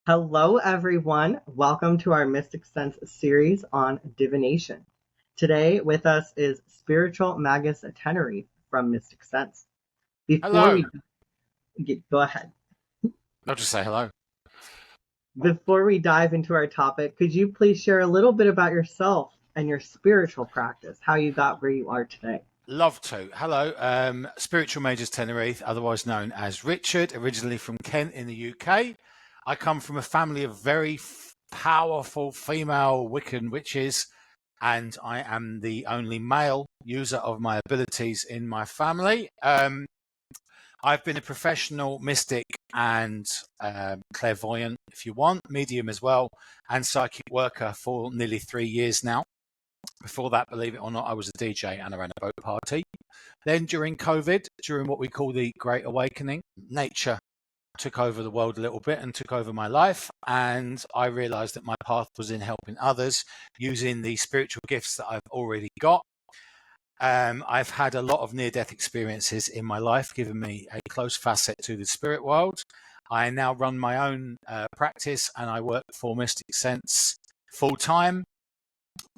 Hello, everyone. Welcome to our Mystic Sense series on divination. Today with us is spiritual Magus Tenerife from Mystic Sense. Before Hello. we go ahead, I'll just say hello. before we dive into our topic, could you please share a little bit about yourself and your spiritual practice, how you got where you are today? Love to. Hello. Spiritual Magus Tenerife, otherwise known as Richard, originally from Kent in the UK. I come from a family of very powerful female Wiccan witches, and I am the only male user of my abilities in my family. I've been a professional mystic and clairvoyant, if you want, medium as well, and psychic worker for nearly 3 years now. Before that, believe it or not, I was a DJ and I ran a boat party. Then during COVID, during what we call the Great Awakening, nature took over the world a little bit and took over my life. And I realized that my path was in helping others using the spiritual gifts that I've already got. I've had a lot of near-death experiences in my life, giving me a close facet to the spirit world. I now run my own practice and I work for Mysticsense full-time.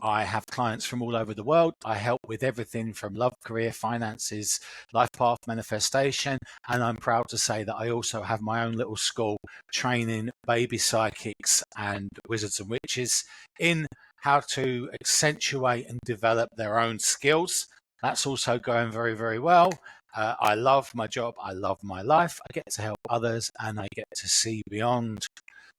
I have clients from all over the world. I help with everything from love, career, finances, life path, manifestation. And I'm proud to say that I also have my own little school training baby psychics and wizards and witches in how to accentuate and develop their own skills. That's also going very, very well. I love my job. I love my life. I get to help others and I get to see beyond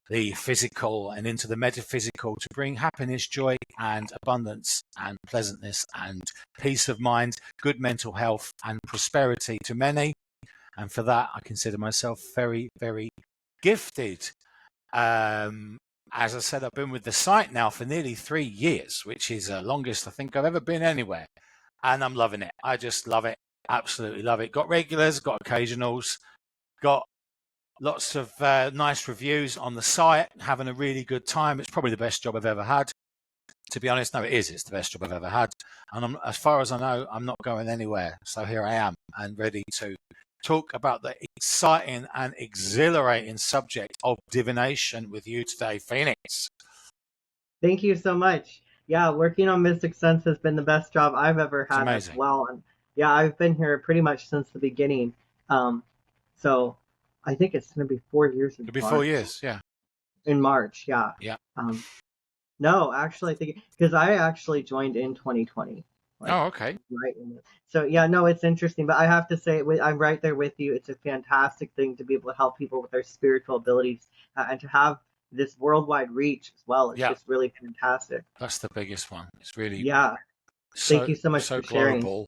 the physical and into the metaphysical to bring happiness, joy, and abundance, and pleasantness, and peace of mind, good mental health, and prosperity to many. And for that, I consider myself very, very gifted. As I said, I've been with the site now for nearly 3 years, which is the longest I think I've ever been anywhere. And I'm loving it. I just love it. Absolutely love it. Got regulars, got occasionals, got lots of nice reviews on the site, having a really good time. It's probably the best job I've ever had. To be honest, no, it is. It's the best job I've ever had. And as far as I know, I'm not going anywhere. So here I am and ready to talk about the exciting and exhilarating subject of divination with you today, Phoenix. Thank you so much. Yeah, working on Mystic Sense has been the best job I've ever It's had as amazing. well. And yeah, I've been here pretty much since the beginning. Um, so I think it's going to be 4 years in It'll be four March. years. Yeah. In March, yeah. Yeah. Um, no, actually, I think because I actually joined in 2020, like Oh, okay. right. So yeah, no, it's interesting, but I have to say, I'm right there with you. It's a fantastic thing to be able to help people with their spiritual abilities and to have this worldwide reach as well. It's Yeah. just really fantastic. That's the biggest one. It's really Yeah, thank so, you so much so for sharing. global.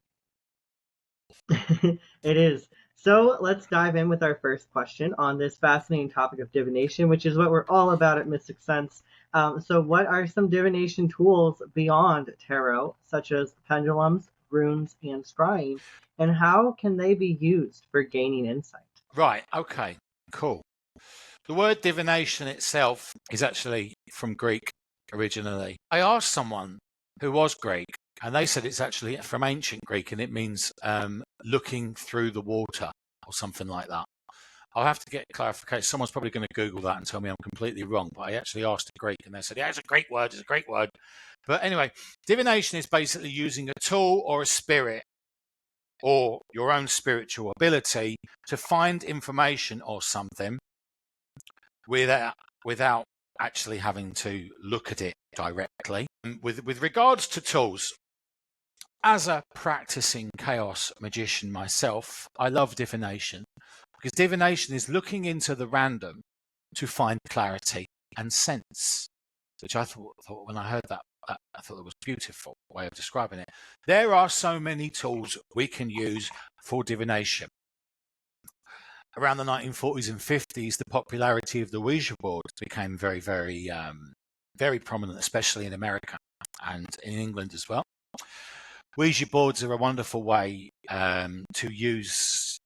It is. So let's dive in with our first question on this fascinating topic of divination, which is what we're all about at Mystic Sense. So, what are some divination tools beyond tarot, such as pendulums, runes, and scrying, and how can they be used for gaining insight? Right. Okay. Cool. The word divination itself is actually from Greek originally. I asked someone who was Greek, and they said it's actually from ancient Greek and it means looking through the water or something like that. I'll have to get clarification. Someone's probably going to Google that and tell me I'm completely wrong, but I actually asked a Greek and they said, yeah, it's a great word, it's a great word. But anyway, divination is basically using a tool or a spirit or your own spiritual ability to find information or something without actually having to look at it directly. With regards to tools, as a practicing chaos magician myself, I love divination because divination is looking into the random to find clarity and sense, which I thought when I heard that, I thought it was a beautiful way of describing it. There are so many tools we can use for divination. Around the 1940s and 50s, the popularity of the Ouija board became very, very, very prominent, especially in America and in England as well. Ouija boards are a wonderful way to use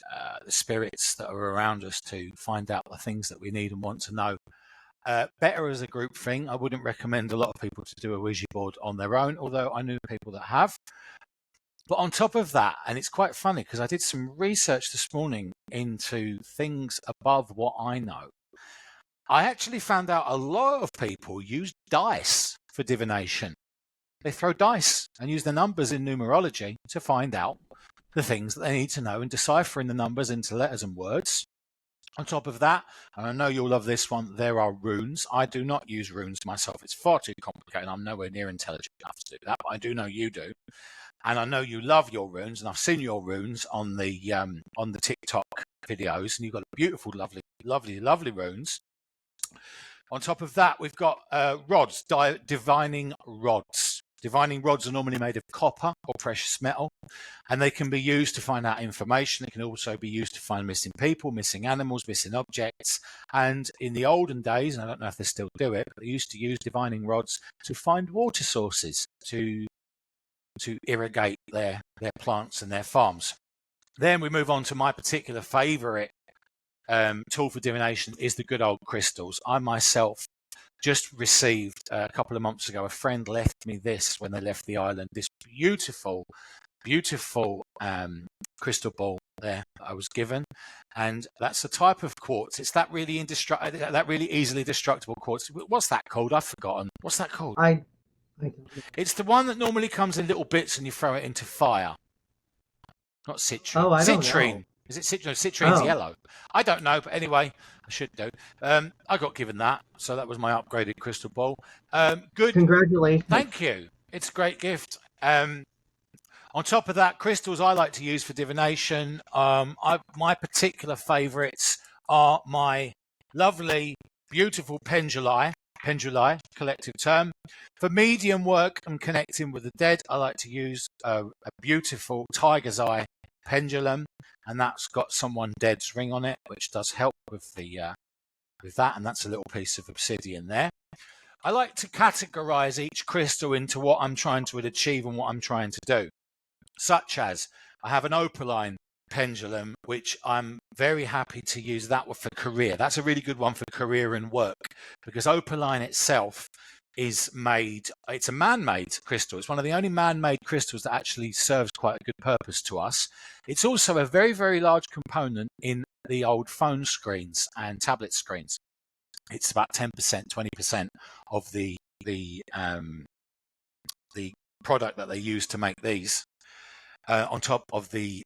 the spirits that are around us to find out the things that we need and want to know. Better as a group thing. I wouldn't recommend a lot of people to do a Ouija board on their own, although I knew people that have. But on top of that, and it's quite funny because I did some research this morning into things above what I know. I actually found out a lot of people use dice for divination. They throw dice and use the numbers in numerology to find out the things that they need to know and deciphering the numbers into letters and words. On top of that, and I know you'll love this one, there are runes. I do not use runes myself. It's far too complicated. I'm nowhere near intelligent enough to do that, but I do know you do. And I know you love your runes, and I've seen your runes on the TikTok videos, and you've got beautiful, lovely, lovely, lovely runes. On top of that, we've got rods, divining rods. Divining rods are normally made of copper or precious metal, and they can be used to find out information. They can also be used to find missing people, missing animals, missing objects. And in the olden days, and I don't know if they still do it, but they used to use divining rods to find water sources to irrigate their plants and their farms. Then we move on to my particular favourite tool for divination is the good old crystals. I myself just received a couple of months ago, a friend left me this when they left the island, this beautiful crystal ball there I was given, and that's the type of quartz. It's that really easily destructible quartz. What's that called? I've forgotten. What's that called? I don't know. It's the one that normally comes in little bits and you throw it into fire. Not citrine. Oh, I don't citrine. know. Is it citrine? Citrine's Oh. yellow. I don't know, but anyway, I should do. I got given that, so that was my upgraded crystal ball. Good. Congratulations. Thank you. It's a great gift. On top of that, crystals I like to use for divination. My particular favourites are my lovely, beautiful penduli, collective term. For medium work and connecting with the dead, I like to use a beautiful tiger's eye pendulum, and that's got someone dead's ring on it, which does help with that, and that's a little piece of obsidian there. I like to categorize each crystal into what I'm trying to achieve and what I'm trying to do, such as I have an opaline pendulum, which I'm very happy to use that one for career. That's a really good one for career and work, because opaline itself it's a man-made crystal. It's one of the only man-made crystals that actually serves quite a good purpose to us. It's also a very, very large component in the old phone screens and tablet screens. It's about 10%, 20% of the product that they use to make these, on top of the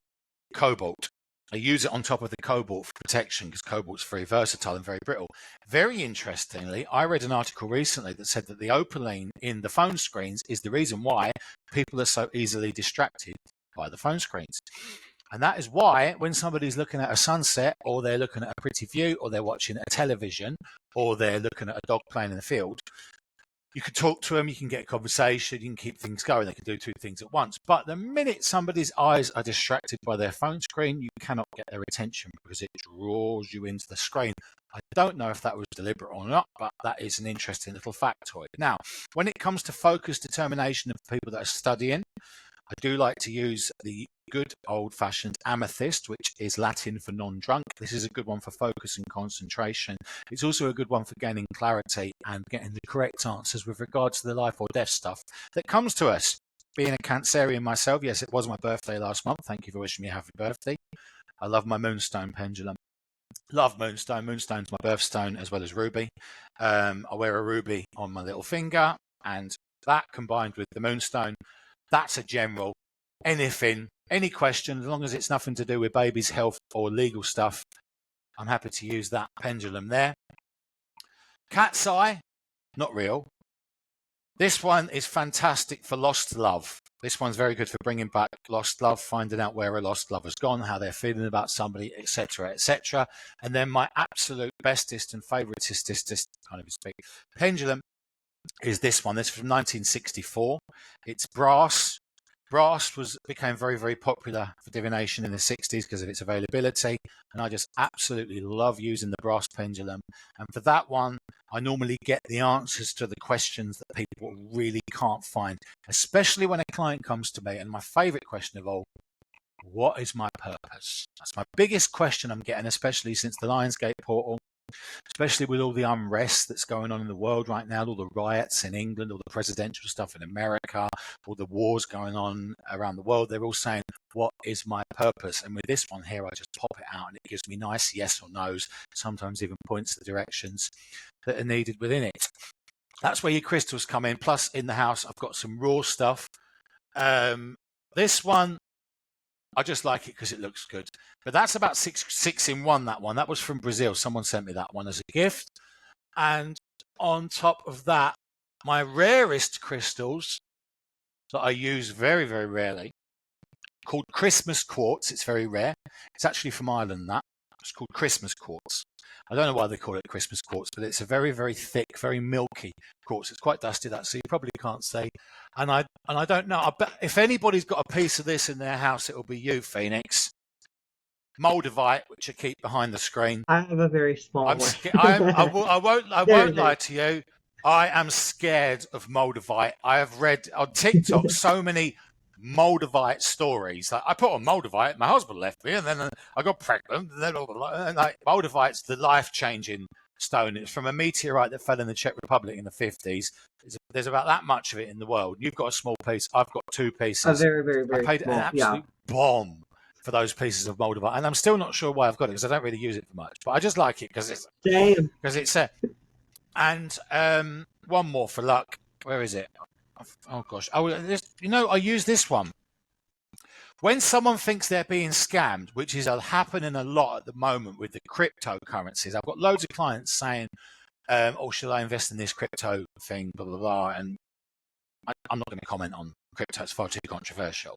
cobalt. I use it on top of the cobalt for protection because cobalt's very versatile and very brittle. Very interestingly, I read an article recently that said that the opaline in the phone screens is the reason why people are so easily distracted by the phone screens. And that is why when somebody's looking at a sunset, or they're looking at a pretty view, or they're watching a television, or they're looking at a dog playing in the field, you can talk to them, you can get a conversation, you can keep things going. They can do two things at once. But the minute somebody's eyes are distracted by their phone screen, you cannot get their attention because it draws you into the screen. I don't know if that was deliberate or not, but that is an interesting little factoid. Now, when it comes to focus determination of people that are studying, I do like to use the good old-fashioned amethyst, which is Latin for non-drunk. This is a good one for focus and concentration. It's also a good one for gaining clarity and getting the correct answers with regards to the life or death stuff that comes to us. Being a Cancerian myself, yes, it was my birthday last month. Thank you for wishing me a happy birthday. I love my moonstone pendulum. Love moonstone. Moonstone's my birthstone as well as ruby. I wear a ruby on my little finger, and that combined with the moonstone, that's a general. Anything, any question, as long as it's nothing to do with baby's health or legal stuff, I'm happy to use that pendulum there. Cat's eye, not real. This one is fantastic for lost love. This one's very good for bringing back lost love, finding out where a lost love has gone, how they're feeling about somebody, etc., etc. And then my absolute bestest and favoritist, can't even speak, pendulum is this one. This is from 1964. It's brass. Brass became very, very popular for divination in the 60s because of its availability, and I just absolutely love using the brass pendulum. And for that one, I normally get the answers to the questions that people really can't find, especially when a client comes to me. And my favorite question of all, what is my purpose? That's my biggest question I'm getting, especially since the Lionsgate portal, especially with all the unrest that's going on in the world right now, all the riots in England, all the presidential stuff in America, all the wars going on around the world. They're all saying, what is my purpose. And with this one here, I just pop it out and it gives me nice yes or no's, sometimes even points the directions that are needed within it. That's where your crystals come in. Plus, in the house, I've got some raw stuff. This one, I just like it because it looks good. But that's about six in one, that one. That was from Brazil. Someone sent me that one as a gift. And on top of that, my rarest crystals that I use very, very rarely, called Christmas quartz. It's very rare. It's actually from Ireland, that. It's called Christmas quartz. I don't know why they call it Christmas quartz, but it's a very, very thick, very milky quartz. It's quite dusty, that, so you probably can't see. And I don't know. I bet if anybody's got a piece of this in their house, it will be you, Phoenix. Moldavite, which I keep behind the screen. I have a very small one. I won't lie to you. I am scared of Moldavite. I have read on TikTok so many Moldavite stories. Like, I put on Moldavite, my husband left me, and then I got pregnant. And then Moldavite's the life-changing stone. It's from a meteorite that fell in the Czech Republic in the 50s. There's about that much of it in the world. You've got a small piece. I've got two pieces. A very, very, very I paid small, an absolute bomb for those pieces of Moldavite, and I'm still not sure why I've got it because I don't really use it for much. But I just like it because it's and one more for luck. Where is it? Oh gosh! I use this one when someone thinks they're being scammed, which is happening a lot at the moment with the cryptocurrencies. I've got loads of clients saying, "Oh, should I invest in this crypto thing?" Blah blah blah, and I'm not going to comment on crypto; it's far too controversial.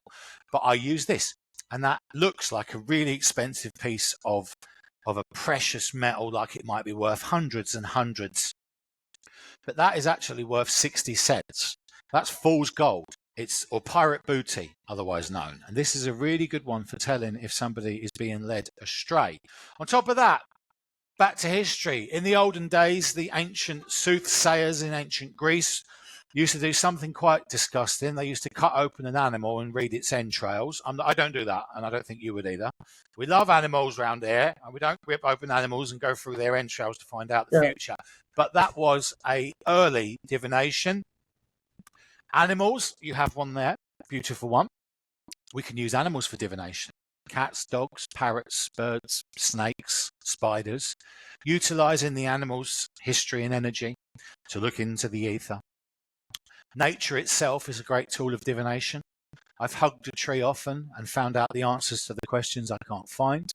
But I use this. And that looks like a really expensive piece of a precious metal, like it might be worth hundreds and hundreds. But that is actually worth 60 cents. That's fool's gold. Or pirate booty, otherwise known. And this is a really good one for telling if somebody is being led astray. On top of that, back to history. In the olden days, the ancient soothsayers in ancient Greece used to do something quite disgusting. They used to cut open an animal and read its entrails. I don't do that, and I don't think you would either. We love animals around here, and we don't rip open animals and go through their entrails to find out the future. But that was a early divination. Animals, you have one there, beautiful one. We can use animals for divination. Cats, dogs, parrots, birds, snakes, spiders, utilizing the animal's history and energy to look into the ether. Nature itself is a great tool of divination. I've hugged a tree often and found out the answers to the questions I can't find.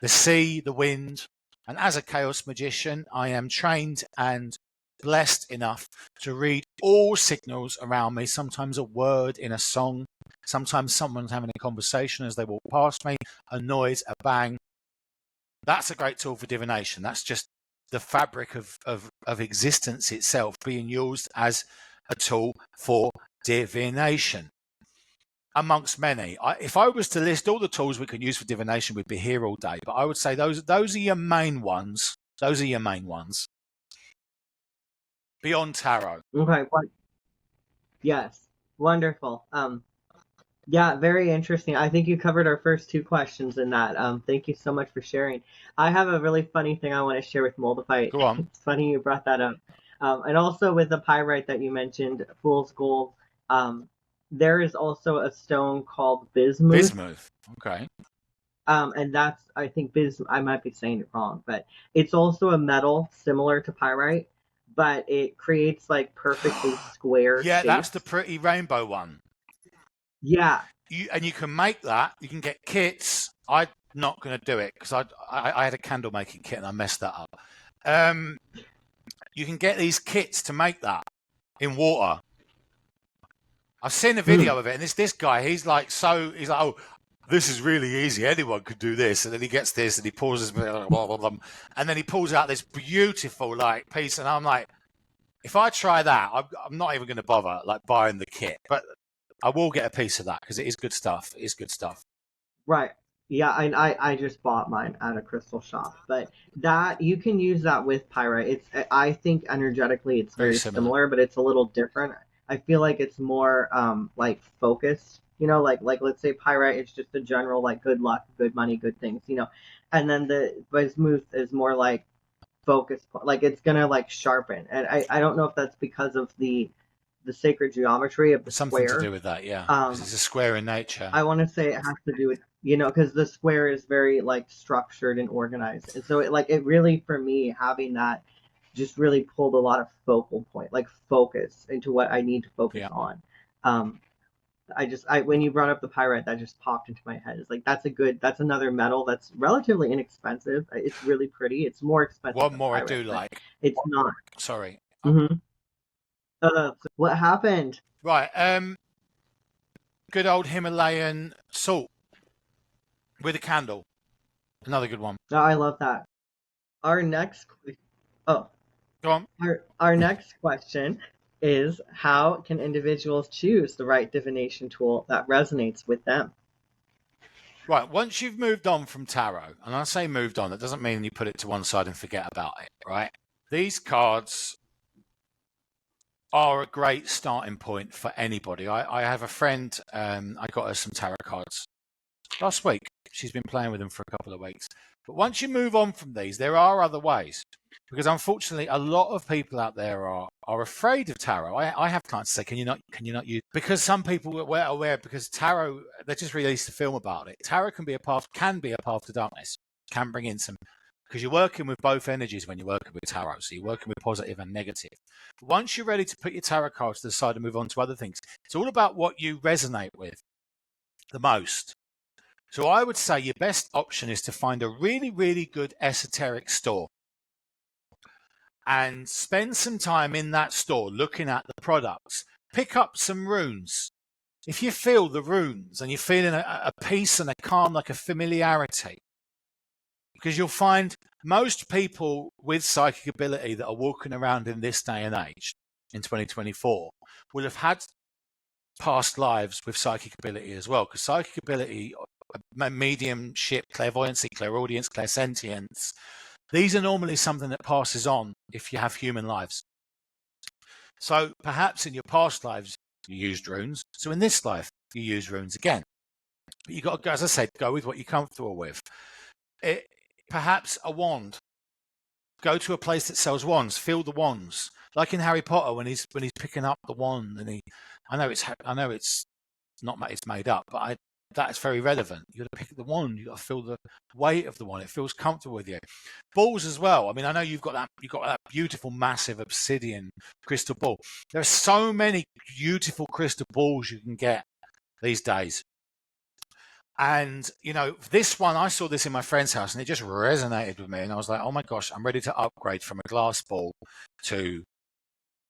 The sea, the wind, and as a chaos magician, I am trained and blessed enough to read all signals around me, sometimes a word in a song, sometimes someone's having a conversation as they walk past me, a noise, a bang. That's a great tool for divination. That's just the fabric of existence itself being used as a tool for divination, amongst many. If I was to list all the tools we can use for divination, we'd be here all day. But I would say those are your main ones. Those are your main ones. Beyond tarot. Okay. Yes. Wonderful. Yeah, very interesting. I think you covered our first two questions in that. Thank you so much for sharing. I have a really funny thing I want to share with Moldavite. Go on. It's funny you brought that up. And also with the pyrite that you mentioned, fool's gold, there is also a stone called bismuth. Bismuth. Okay. And that's, I think, I might be saying it wrong, but it's also a metal similar to pyrite, but it creates like perfectly square shapes. That's the pretty rainbow one. Yeah. And you can make that. You can get kits. I'm not going to do it because I had a candle making kit and I messed that up. You can get these kits to make that in water. I've seen a video of it, and this guy, he's like, oh, this is really easy. Anyone could do this. And then he gets this, and he pauses, blah, blah, blah, blah, and then he pulls out this beautiful like piece, and I'm like, if I try that, I'm not even going to bother like buying the kit, but I will get a piece of that because it is good stuff. It is good stuff. Right. Yeah, I just bought mine at a crystal shop, but that you can use that with pyrite. I think energetically it's very similar, but it's a little different. I feel like it's more like focused, like let's say pyrite, it's just a general like good luck, good money, good things, and then the bismuth is more like focus, like it's gonna like sharpen. And I don't know if that's because of the the sacred geometry of the Something to square. do with that, yeah, because it's a square in nature. I want to say it has to do with, because the square is very like structured and organized, and so it really, for me, having that just really pulled a lot of focal point, like focus into what I need to focus on. When you brought up the pyrite, that just popped into my head. It's like that's another metal that's relatively inexpensive. It's really pretty. It's more expensive. One than more pyrite, I do like. It's not. Sorry. Mm-hmm. What happened? Right. Good old Himalayan salt with a candle. Another good one. Oh, I love that. Our next. Oh. Go on. Our next question is, how can individuals choose the right divination tool that resonates with them? Right, once you've moved on from tarot, and I say moved on, that doesn't mean you put it to one side and forget about it, right? These cards are a great starting point for anybody. I have a friend, I got her some tarot cards last week. She's been playing with them for a couple of weeks. But once you move on from these, there are other ways. Because unfortunately, a lot of people out there are afraid of tarot. I have clients say, can you not use, because some people are aware, because tarot, they just released a film about it. Tarot can be a path to darkness, can bring in some, because you're working with both energies when you're working with tarot. So you're working with positive and negative. But once you're ready to put your tarot cards to the side and move on to other things, it's all about what you resonate with the most. So I would say your best option is to find a really, really good esoteric store and spend some time in that store looking at the products. Pick up some runes. If you feel the runes and you're feeling a peace and a calm, like a familiarity, because you'll find most people with psychic ability that are walking around in this day and age, in 2024, will have had past lives with psychic ability as well, because psychic ability, mediumship, clairvoyancy, clairaudience, clairsentience, these are normally something that passes on if you have human lives. So perhaps in your past lives you used runes, so in this life you use runes again. But you've got to, as I said, go with what you're comfortable with. Perhaps a wand. Go to a place that sells wands. Feel the wands, like in Harry Potter when he's picking up the wand, and I know it's not, it's made up, but that's very relevant. You got to pick the wand. You got to feel the weight of the wand. It feels comfortable with you. Balls as well. I mean, I know you've got that beautiful, massive obsidian crystal ball. There are so many beautiful crystal balls you can get these days. And, this one, I saw this in my friend's house and it just resonated with me. And I was like, oh my gosh, I'm ready to upgrade from a glass ball to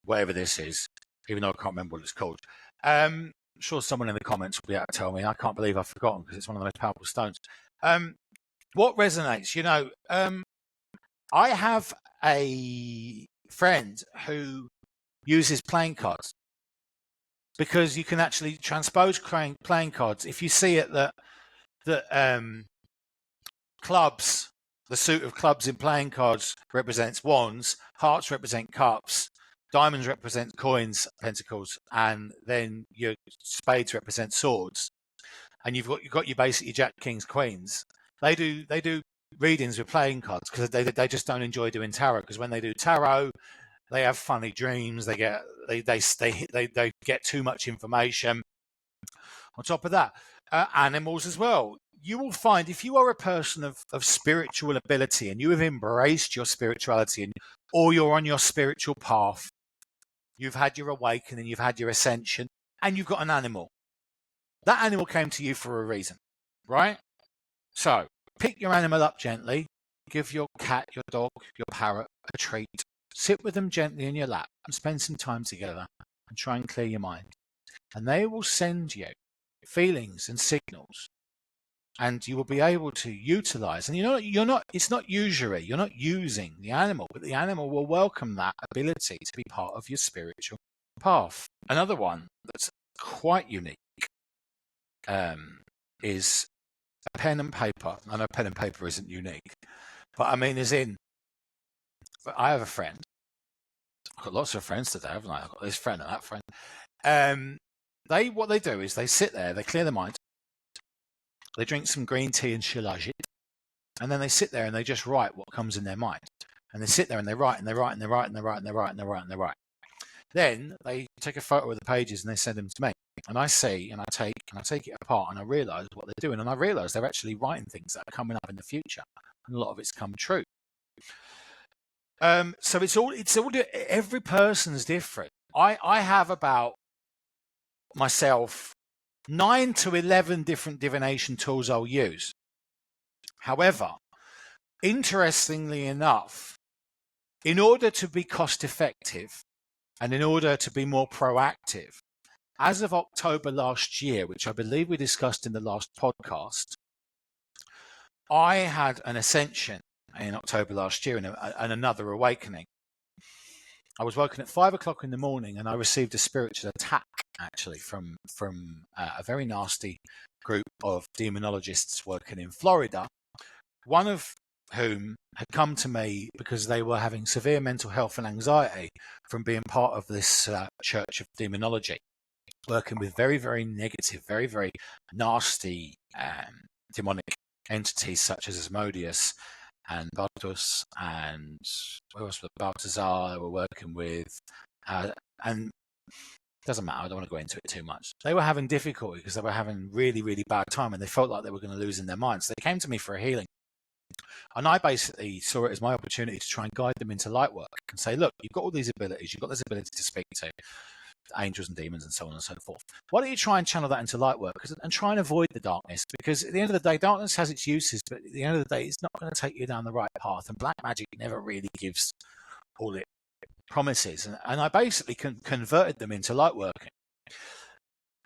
whatever this is, even though I can't remember what it's called. I'm sure someone in the comments will be able to tell me. I can't believe I've forgotten, because it's one of the most powerful stones. What resonates? I have a friend who uses playing cards, because you can actually transpose playing cards. If you see it that clubs, the suit of clubs in playing cards represents wands, hearts represent cups, diamonds represent coins, pentacles, and then your spades represent swords. And you've got your basically jack, kings, queens. They do readings with playing cards, because they just don't enjoy doing tarot, because when they do tarot, they have funny dreams. They get too much information. On top of that, animals as well. You will find, if you are a person of spiritual ability and you have embraced your spirituality, or you're on your spiritual path, you've had your awakening, you've had your ascension, and you've got an animal. That animal came to you for a reason, right? So pick your animal up gently, give your cat, your dog, your parrot a treat, sit with them gently in your lap and spend some time together and try and clear your mind. And they will send you feelings and signals, and you will be able to utilize. And it's not usury, you're not using the animal, but the animal will welcome that ability to be part of your spiritual path. Another one that's quite unique is a pen and paper. I know pen and paper isn't unique, but I mean, I have a friend. I've got lots of friends today, haven't I? I've got this friend and that friend. What they do is they sit there, they clear their mind, they drink some green tea and shilajit, and then they sit there and they just write what comes in their mind. And they sit there and they write and they write and they write and they write and they write and they write and they write. Then they take a photo of the pages and they send them to me. And I see, and I take it apart, and I realise what they're doing, and I realise they're actually writing things that are coming up in the future, and a lot of it's come true. So it's all every person's different. I have about myself 9 to 11 different divination tools I'll use. However, interestingly enough, in order to be cost effective and in order to be more proactive, as of October last year, which I believe we discussed in the last podcast, I had an ascension in October last year and another awakening. I was woken at 5 o'clock in the morning and I received a spiritual attack, actually, from a very nasty group of demonologists working in Florida, one of whom had come to me because they were having severe mental health and anxiety from being part of this church of demonology, working with very, very negative, very, very nasty demonic entities such as Asmodeus and Baltus and who else was Balthazar they were working with, and it doesn't matter, I don't want to go into it too much. They were having difficulty because they were having really, really bad time and they felt like they were going to lose in their minds. They came to me for a healing. And I basically saw it as my opportunity to try and guide them into light work and say, look, you've got all these abilities, you've got this ability to speak to angels and demons and so on and so forth. Why don't you try and channel that into light work and try and avoid the darkness? Because at the end of the day, darkness has its uses, but at the end of the day, it's not going to take you down the right path. And black magic never really gives all it promises. And I basically converted them into light working.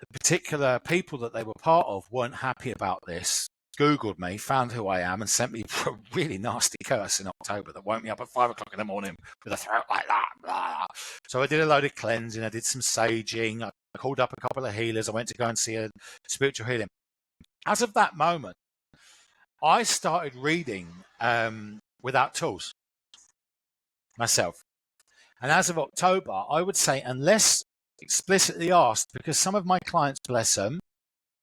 The particular people that they were part of weren't happy about this, Googled me, found who I am, and sent me a really nasty curse in October that woke me up at 5 o'clock in the morning with a throat like that. Blah. So I did a load of cleansing, I did some saging, I called up a couple of healers, I went to go and see a spiritual healing. As of that moment, I started reading without tools myself. And as of October, I would say, unless explicitly asked, because some of my clients, bless them,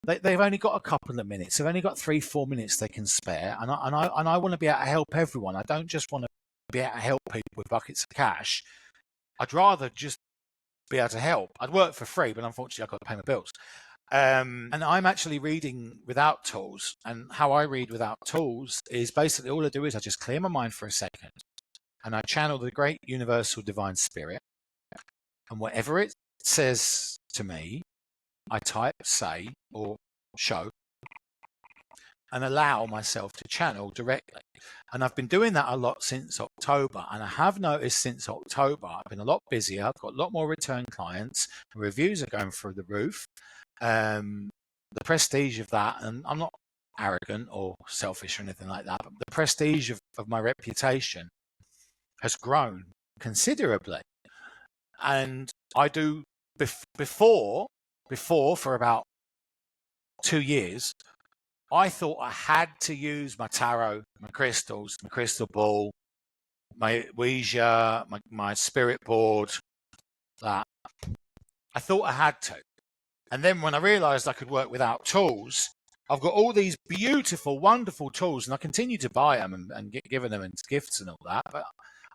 they've only got a couple of minutes. They've only got 3-4 minutes they can spare. And I want to be able to help everyone. I don't just want to be able to help people with buckets of cash. I'd rather just be able to help. I'd work for free, but unfortunately I've got to pay my bills. And I'm actually reading without tools. And how I read without tools is basically all I do is I just clear my mind for a second. And I channel the great universal divine spirit. And whatever it says to me, I type, say, or show, and allow myself to channel directly. And I've been doing that a lot since October. And I have noticed since October, I've been a lot busier. I've got a lot more return clients. The reviews are going through the roof. The prestige of that, and I'm not arrogant or selfish or anything like that, but the prestige of my reputation has grown considerably. And I do before for about 2 years, I thought I had to use my tarot, my crystals, my crystal ball, my Ouija, my spirit board, that. I thought I had to. And then when I realised I could work without tools, I've got all these beautiful, wonderful tools, and I continue to buy them and get given them as gifts and all that. But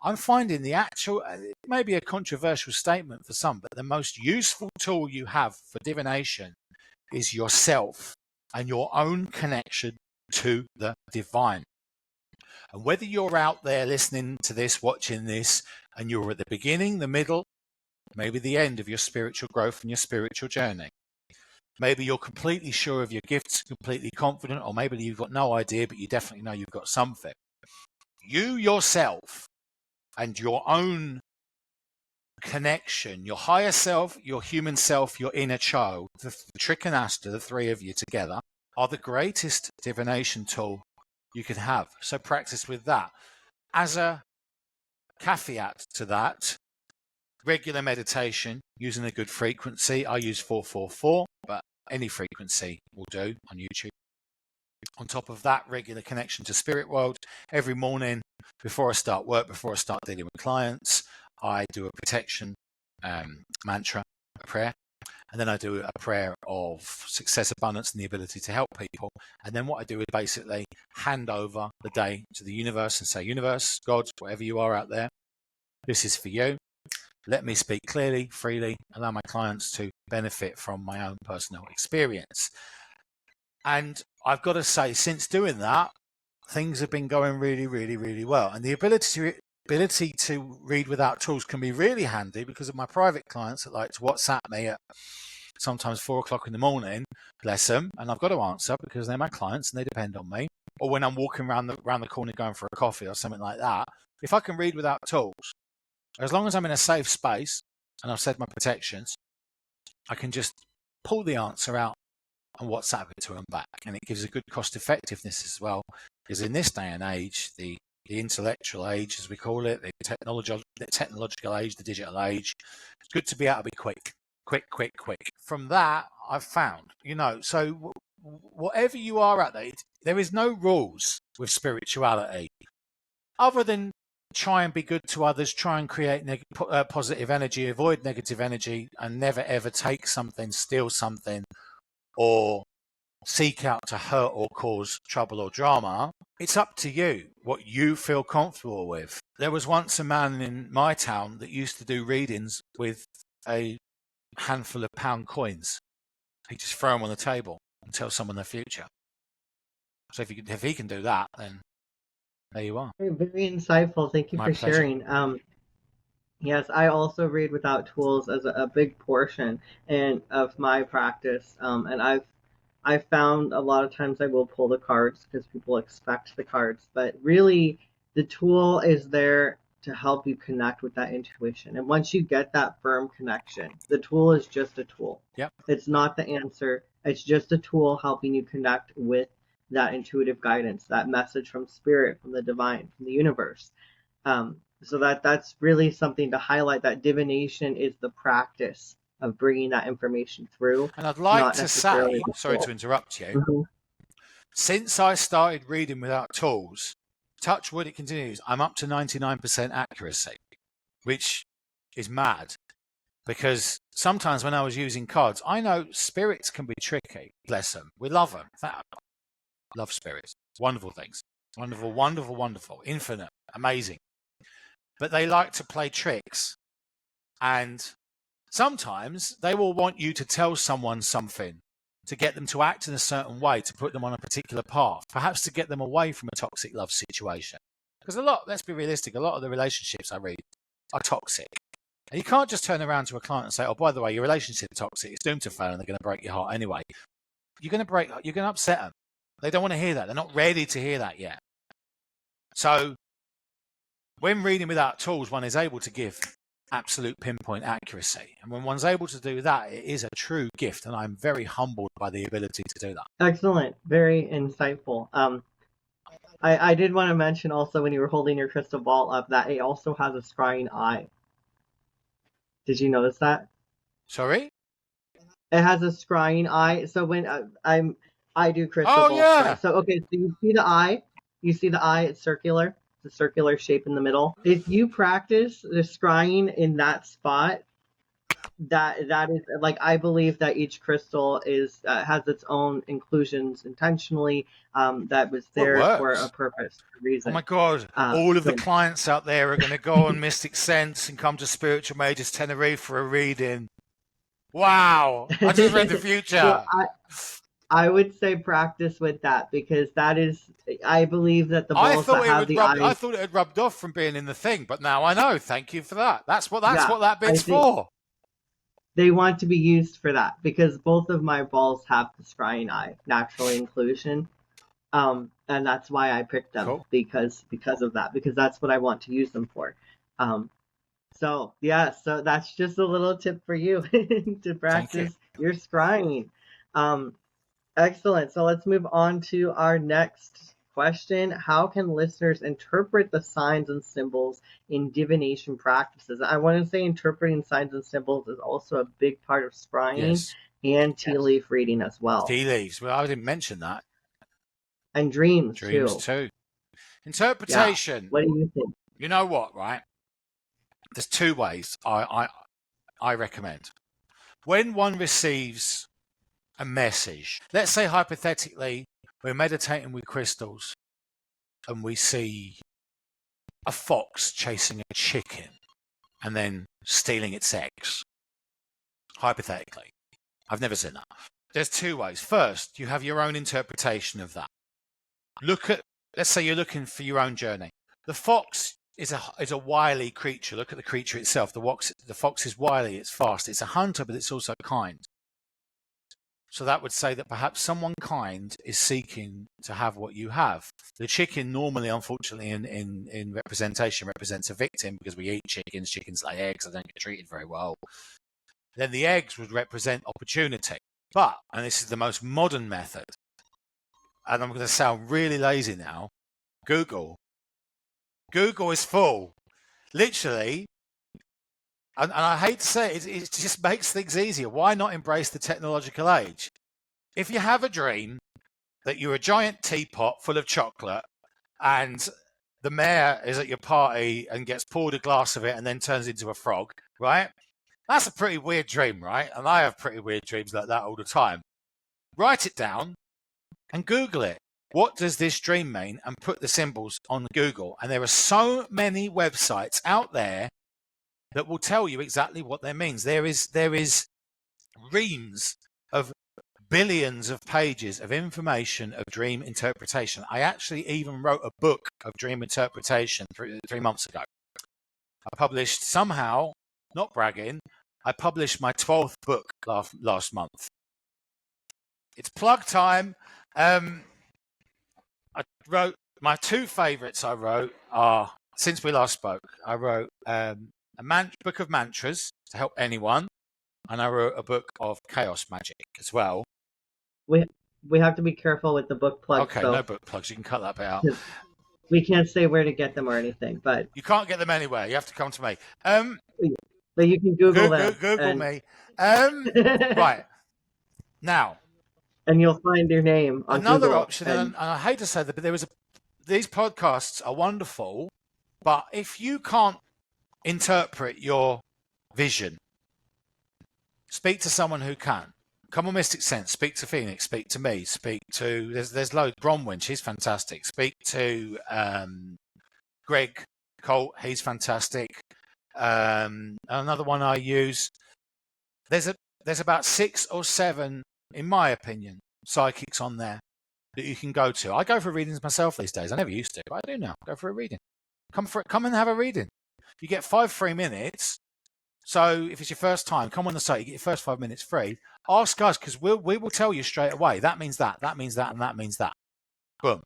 I'm finding the actual, it may be a controversial statement for some, but the most useful tool you have for divination is yourself and your own connection to the divine. And whether you're out there listening to this, watching this, and you're at the beginning, the middle, maybe the end of your spiritual growth and your spiritual journey, maybe you're completely sure of your gifts, completely confident, or maybe you've got no idea, but you definitely know you've got something. You yourself and your own connection, your higher self, your human self, your inner child, the Trikonasta, the three of you together, are the greatest divination tool you can have. So practice with that. As a caveat to that, regular meditation using a good frequency. I use 444, but any frequency will do on YouTube. On top of that, regular connection to spirit world. Every morning before I start work, before I start dealing with clients, I do a protection mantra, a prayer. And then I do a prayer of success, abundance, and the ability to help people. And then what I do is basically hand over the day to the universe and say, universe, God, whatever you are out there, this is for you. let me speak clearly, freely, allow my clients to benefit from my own personal experience. And I've got to say, since doing that, things have been going really, really, really well. And the ability to read without tools can be really handy because of my private clients that like to WhatsApp me at sometimes 4 o'clock in the morning, bless them, and I've got to answer because they're my clients and they depend on me. Or when I'm walking around the corner going for a coffee or something like that, if I can read without tools, as long as I'm in a safe space and I've said my protections, I can just pull the answer out and WhatsApp it to them back. And it gives a good cost effectiveness as well, because in this day and age, the intellectual age, as we call it, the technological age, the digital age, it's good to be able to be quick. From that, I've found, so whatever you are at there is no rules with spirituality other than try and be good to others, try and create positive energy, avoid negative energy, and never ever take something, steal something, or seek out to hurt or cause trouble or drama. It's up to you what you feel comfortable with. There was once a man in my town that used to do readings with a handful of pound coins. He'd just throw them on the table and tell someone their future. So if he can do that, then there you are. Very, very insightful. Thank you My for pleasure. sharing. Yes, I also read without tools as a big portion of my practice. And I've found a lot of times I will pull the cards because people expect the cards, but really the tool is there to help you connect with that intuition. And once you get that firm connection, the tool is just a tool. Yep. It's not the answer. It's just a tool helping you connect with that intuitive guidance, that message from spirit, from the divine, from the universe. So that's really something to highlight, that divination is the practice of bringing that information through. And I'd like to say, sorry to interrupt you, mm-hmm. Since I started reading without tools, touch wood, it continues, I'm up to 99% accuracy, which is mad. Because sometimes when I was using cards, I know spirits can be tricky, bless them. We love them. Love spirits. Wonderful things. Wonderful, wonderful, wonderful. Infinite. Amazing. But they like to play tricks. And sometimes they will want you to tell someone something to get them to act in a certain way, to put them on a particular path, perhaps to get them away from a toxic love situation. Because let's be realistic, a lot of the relationships I read are toxic. And you can't just turn around to a client and say, oh, by the way, your relationship is toxic, it's doomed to fail and they're going to break your heart anyway. You're going to upset them. They don't want to hear that. They're not ready to hear that yet. So when reading without tools, one is able to give absolute pinpoint accuracy. And when one's able to do that, it is a true gift. And I'm very humbled by the ability to do that. Excellent. Very insightful. I did want to mention also when you were holding your crystal ball up that it also has a scrying eye. Did you notice that? Sorry? It has a scrying eye. So when I do crystal ball yeah. So okay, so you see the eye. It's circular. It's a circular shape in the middle. If you practice the scrying in that spot, that is like, I believe that each crystal is has its own inclusions intentionally, that was there for a purpose, a reason. Oh my God. All of the clients out there are going to go on Mysticsense and come to Spiritual Mages Tenerife for a reading. Wow. I just read the future. So I would say practice with that, because that is, I believe that the balls that have the eyes. I thought it had rubbed off from being in the thing, but now I know. Thank you for that. That's what that bit's for. They want to be used for that, because both of my balls have the scrying eye, natural inclusion. And that's why I picked them. Cool. because of that, because that's what I want to use them for. So that's just a little tip for you to practice your scrying. Excellent. So let's move on to our next question. How can listeners interpret the signs and symbols in divination practices? I want to say interpreting signs and symbols is also a big part of scrying and tea leaf reading as well. Tea leaves. Well, I didn't mention that. And dreams too. Interpretation. Yeah. What do you think? You know what, right? There's two ways I recommend. When one receives a message, let's say hypothetically, we're meditating with crystals and we see a fox chasing a chicken. and then stealing its eggs. Hypothetically. I've never seen that. There's two ways. First, you have your own interpretation of that. Let's say you're looking for your own journey. The fox is a wily creature. Look at the creature itself. The fox is wily, it's fast, it's a hunter, but it's also kind. So that would say that perhaps someone kind is seeking to have what you have. The chicken normally, unfortunately, in representation represents a victim because we eat chickens. Chickens lay eggs. They don't get treated very well. Then the eggs would represent opportunity. But, and this is the most modern method, and I'm going to sound really lazy now, Google. Google is full. Literally, and I hate to say it just makes things easier. Why not embrace the technological age? If you have a dream that you're a giant teapot full of chocolate and the mayor is at your party and gets poured a glass of it and then turns into a frog, right? That's a pretty weird dream, right? And I have pretty weird dreams like that all the time. Write it down and Google it. What does this dream mean? And put the symbols on Google. And there are so many websites out there that will tell you exactly what that means. There is reams of billions of pages of information of dream interpretation. I actually even wrote a book of dream interpretation 3 months ago. I published somehow, not bragging, I published my 12th book last month. It's plug time. I wrote my two favourites. I wrote are since we last spoke. I wrote a book of mantras to help anyone, and I wrote a book of chaos magic as well. We have to be careful with the book plugs. Okay, no book plugs. You can cut that bit out. We can't say where to get them or anything, but you can't get them anywhere. You have to come to me. But you can Google them. Google me. Right now. And you'll find your name on another Google, option, and I hate to say that, but these podcasts are wonderful, but if you can't interpret your vision, speak to someone who can. Come on, Mysticsense. Speak to Phoenix. Speak to me. Speak to there's loads. Bronwyn, she's fantastic. Speak to Greg Colt. He's fantastic. Another one I use. There's about 6 or 7, in my opinion, psychics on there that you can go to. I go for readings myself these days. I never used to, but I do now. Go for a reading. Come and have a reading. You get 5 free minutes. So if it's your first time, come on the site. You get your first 5 minutes free. Ask us because we will tell you straight away. That means that. That means that, and that means that. Boom.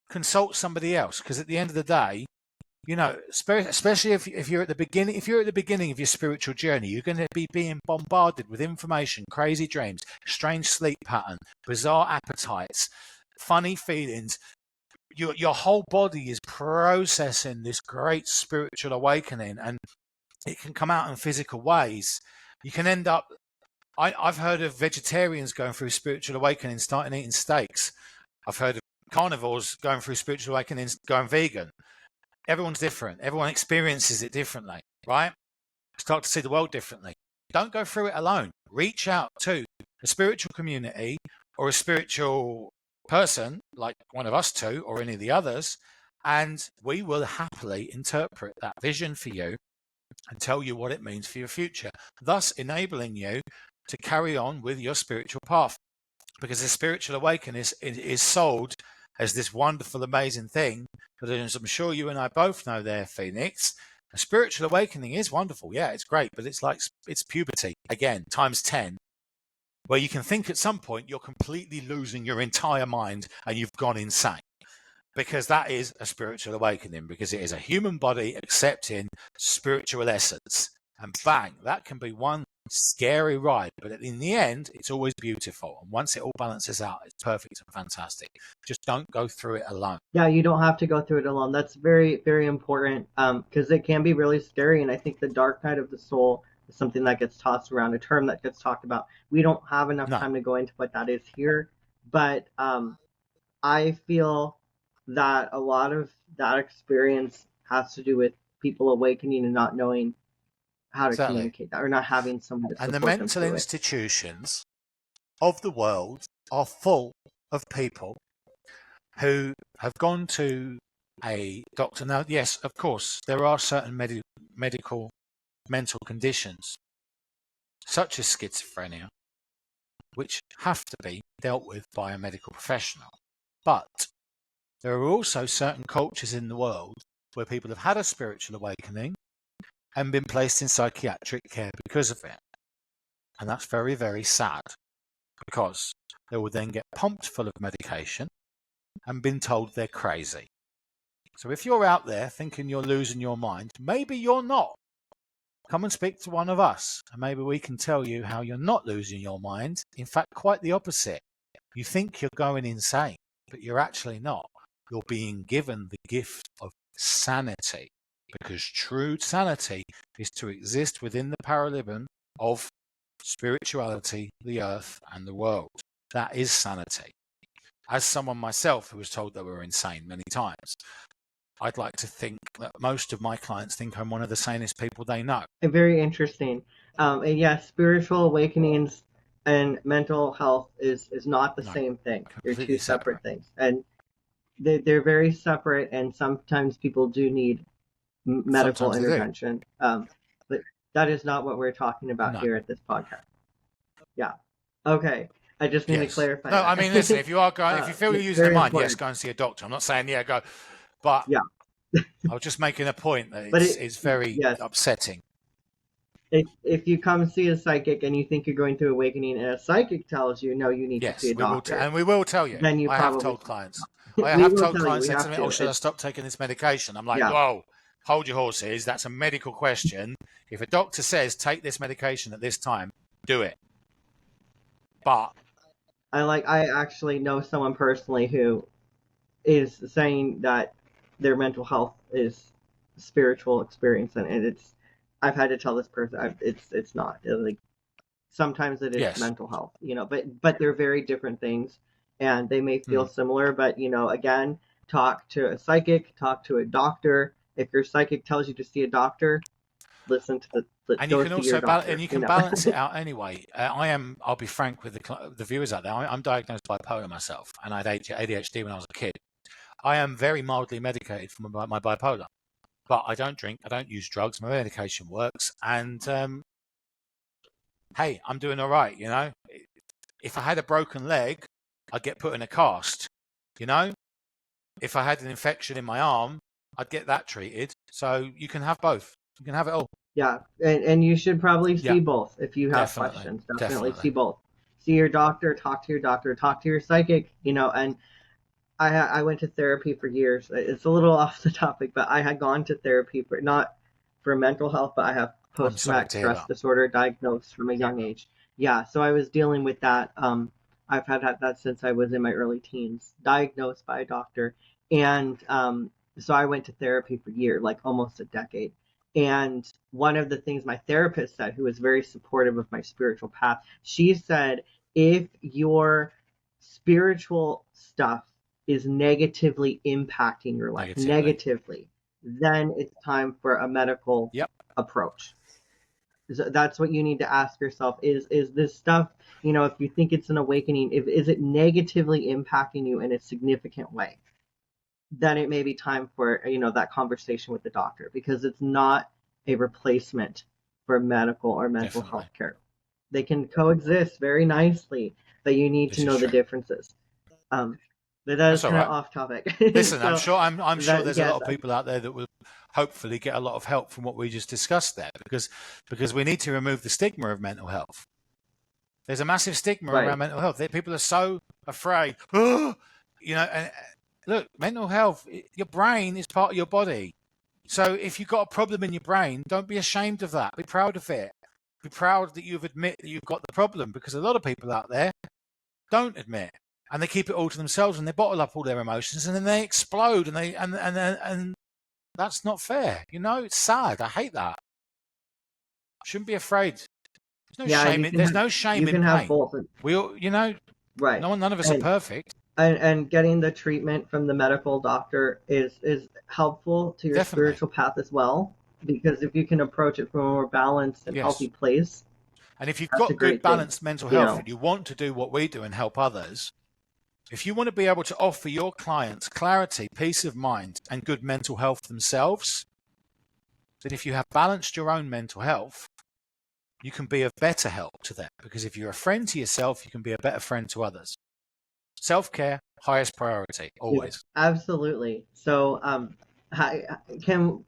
Consult somebody else because at the end of the day, you know, especially if you're at the beginning, of your spiritual journey, you're going to be being bombarded with information, crazy dreams, strange sleep pattern, bizarre appetites, funny feelings. Your whole body is processing this great spiritual awakening, and it can come out in physical ways. You can end up. I've heard of vegetarians going through spiritual awakening, starting eating steaks. I've heard of carnivores going through spiritual awakening, going vegan. Everyone's different. Everyone experiences it differently, right? Start to see the world differently. Don't go through it alone. Reach out to a spiritual community or a spiritual person like one of us two or any of the others, and we will happily interpret that vision for you and tell you what it means for your future, thus enabling you to carry on with your spiritual path. Because the spiritual awakening is sold as this wonderful, amazing thing. But as I'm sure you and I both know there, Phoenix, a spiritual awakening is wonderful. Yeah, it's great, but it's puberty, again, times 10, where you can think at some point you're completely losing your entire mind and you've gone insane. Because that is a spiritual awakening, because it is a human body accepting spiritual essence. And bang, that can be one scary ride, but in the end, it's always beautiful. And once it all balances out, it's perfect and fantastic. Just don't go through it alone. Yeah, you don't have to go through it alone. That's very, very important because it can be really scary. And I think the dark night of the soul is something that gets tossed around, a term that gets talked about. We don't have enough time to go into what that is here, but I feel that a lot of that experience has to do with people awakening and not knowing how to communicate that, or not having someone to support them. And the mental institutions of the world are full of people who have gone to a doctor. Now, yes, of course, there are certain medical mental conditions, such as schizophrenia, which have to be dealt with by a medical professional. But there are also certain cultures in the world where people have had a spiritual awakening and been placed in psychiatric care because of it. And that's very, very sad, because they will then get pumped full of medication and been told they're crazy. So if you're out there thinking you're losing your mind, maybe you're not. Come and speak to one of us, and maybe we can tell you how you're not losing your mind. In fact, quite the opposite. You think you're going insane, but you're actually not. You're being given the gift of sanity, because true sanity is to exist within the parallelism of spirituality, the earth, and the world. That is sanity. As someone myself who was told they were insane many times, I'd like to think that most of my clients think I'm one of the sanest people they know. Very interesting. And yes, spiritual awakenings and mental health is not the same thing. They're two separate things. And they're very separate, and sometimes people do need medical intervention. But that is not what we're talking about here at this podcast. Yeah. Okay. I just need to clarify. No, that. I mean, listen, if you are going, if you feel you're using the mind, yes, go and see a doctor. I'm not saying, go. But yeah. I was just making a point that it's very upsetting. If you come see a psychic and you think you're going through awakening, and a psychic tells you, no, you need to see a doctor. And we will tell you. Then you have told clients. I have told clients, saying to me, oh, should I stop taking this medication? I'm like, whoa, hold your horses. That's a medical question. If a doctor says, take this medication at this time, do it. But I actually know someone personally who is saying that their mental health is spiritual experience, and I've had to tell this person it's not. Like sometimes it is mental health, but they're very different things, and they may feel similar, but again, talk to a psychic, talk to a doctor. If your psychic tells you to see a doctor, listen to the and you can also balance it out anyway. I'll be frank with the viewers out there. I'm diagnosed bipolar myself, and I had ADHD when I was a kid. I am very mildly medicated for my bipolar, but I don't drink, I don't use drugs, my medication works, and hey, I'm doing all right, If I had a broken leg, I'd get put in a cast, If I had an infection in my arm, I'd get that treated. So you can have both. You can have it all. Yeah, and you should probably see both if you have questions. Definitely see both. See your doctor, talk to your psychic, and I went to therapy for years. It's a little off the topic, but I had gone to therapy not for mental health, but I have post-traumatic stress disorder diagnosed from a young age. Yeah, so I was dealing with that. I've had that since I was in my early teens, diagnosed by a doctor. And so I went to therapy for years, like almost a decade. And one of the things my therapist said, who was very supportive of my spiritual path, she said, if your spiritual stuff is negatively impacting your life, negatively, then it's time for a medical approach. So that's what you need to ask yourself is this stuff, if you think it's an awakening, is it negatively impacting you in a significant way? Then it may be time for, that conversation with the doctor, because it's not a replacement for medical or mental health care. They can coexist very nicely, but you need to know the differences. But that's kind of off topic. Listen, so, I'm sure there's a lot of people out there that will hopefully get a lot of help from what we just discussed there, because we need to remove the stigma of mental health. There's a massive stigma around mental health. People are so afraid. And look, mental health, your brain is part of your body. So if you've got a problem in your brain, don't be ashamed of that. Be proud of it. Be proud that you've admit that you've got the problem, because a lot of people out there don't admit. And they keep it all to themselves, and they bottle up all their emotions, and then they explode, and that's not fair. It's sad. I hate that. Shouldn't be afraid. There's no shame. There's no shame in pain. Have both. We all, right. None of us are perfect. And getting the treatment from the medical doctor is helpful to your spiritual path as well, because if you can approach it from a more balanced and healthy place. And if you've got good balanced mental health and you want to do what we do and help others, If you want to be able to offer your clients clarity, peace of mind, and good mental health themselves, then if you have balanced your own mental health, you can be of better help to them. Because if you're a friend to yourself, you can be a better friend to others. Self-care, highest priority, always. Yeah, absolutely. So, can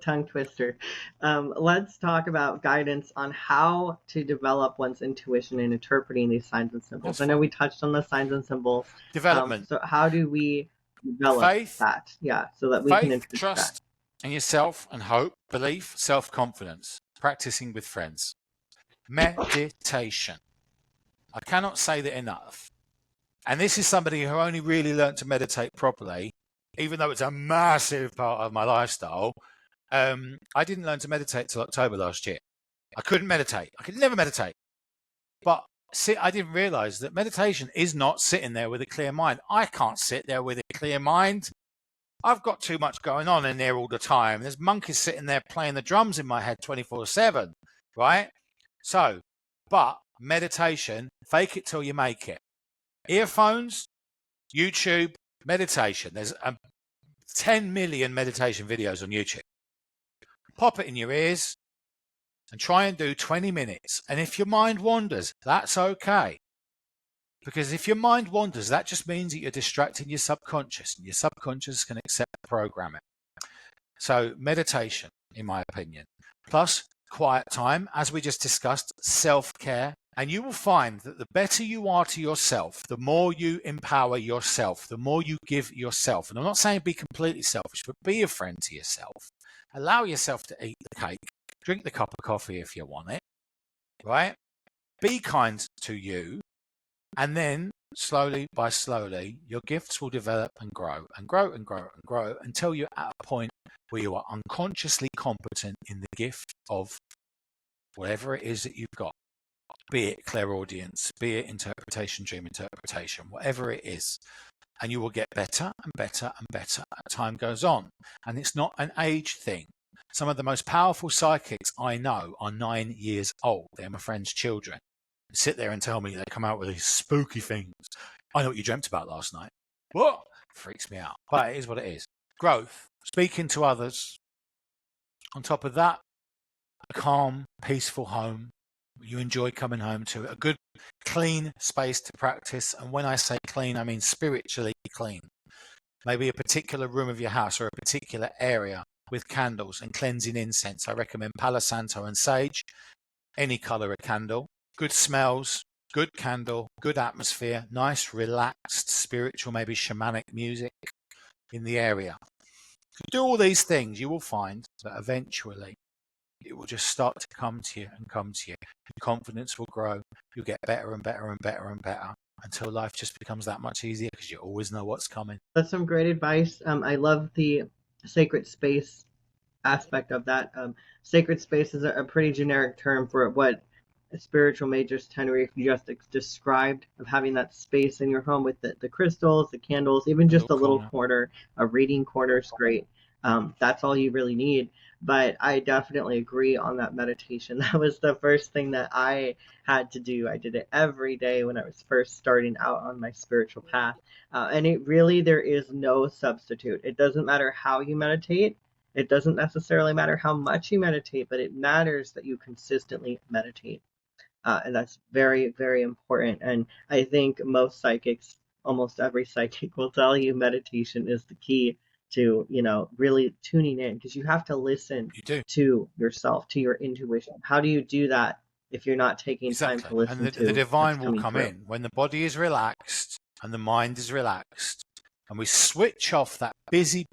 tongue twister. Let's talk about guidance on how to develop one's intuition in interpreting these signs and symbols. That's I know fine. we touched on the signs and symbols. Development. So how do we develop Faith, that? Yeah, so that we can faith, introduce that. trust in yourself and hope, belief, self-confidence, practicing with friends. Meditation. I cannot say that enough. And this is somebody who only really learned to meditate properly, even though it's a massive part of my lifestyle. I didn't learn to meditate till October last year. I couldn't meditate. I could never meditate. But I didn't realize that meditation is not sitting there with a clear mind. I can't sit there with a clear mind. I've got too much going on in there all the time. There's monkeys sitting there playing the drums in my head 24/7, right? So, but meditation, fake it till you make it. Earphones, YouTube, meditation. There's 10 million meditation videos on YouTube. Pop it in your ears and try and do 20 minutes. And if your mind wanders, that's okay. Because if your mind wanders, that just means that you're distracting your subconscious, and your subconscious can accept the programming. So meditation, in my opinion, plus quiet time, as we just discussed, self-care. And you will find that the better you are to yourself, the more you empower yourself, the more you give yourself. And I'm not saying be completely selfish, but be a friend to yourself. Allow yourself to eat the cake, drink the cup of coffee if you want it, right? Be kind to you. And then slowly by slowly, your gifts will develop and grow and grow and grow and grow until you're at a point where you are unconsciously competent in the gift of whatever it is that you've got. Be it clairaudience, be it interpretation, dream interpretation, whatever it is. And you will get better and better and better as time goes on. And it's not an age thing. Some of the most powerful psychics I know are 9 years old. They're my friends' children. They sit there and tell me they come out with these spooky things. I know what you dreamt about last night. What? Freaks me out. But it is what it is. Growth, speaking to others. On top of that, a calm, peaceful home. You enjoy coming home to a good, clean space to practice. And when I say clean, I mean spiritually clean. Maybe a particular room of your house or a particular area with candles and cleansing incense. I recommend Palo Santo and sage, any color of candle. Good smells, good candle, good atmosphere, nice, relaxed, spiritual, maybe shamanic music in the area. If you do all these things, you will find that eventually it will just start to come to you and come to you. Your confidence will grow. You'll get better and better and better and better until life just becomes that much easier because you always know what's coming. That's some great advice. I love the sacred space aspect of that. Sacred space is a pretty generic term for what spiritual Magus Tenerife just described, of having that space in your home with the crystals, the candles, even just a little corner, a reading corner is great. That's all you really need. But I definitely agree on that meditation. That was the first thing that I had to do. I did it every day when I was first starting out on my spiritual path. And it really, there is no substitute. It doesn't matter how you meditate. It doesn't necessarily matter how much you meditate, but it matters that you consistently meditate. And that's very, very important. And I think most psychics, almost every psychic will tell you meditation is the key to, really tuning in, because you have to listen to yourself, to your intuition. How do you do that if you're not taking time to listen and to the divine will come through? in when the body is relaxed and the mind is relaxed, and we switch off that busy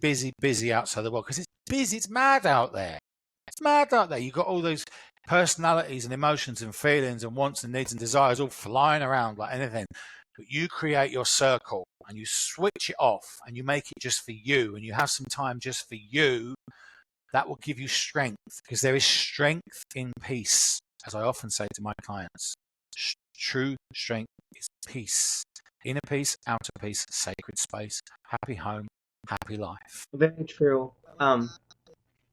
outside the world, because it's busy, it's mad out there. It's mad out there. You've got all those personalities and emotions and feelings and wants and needs and desires all flying around like anything. But you create your circle and you switch it off and you make it just for you, and you have some time just for you. That will give you strength, because there is strength in peace. As I often say to my clients, true strength is peace. Inner peace, outer peace, sacred space, happy home, happy life. Very true.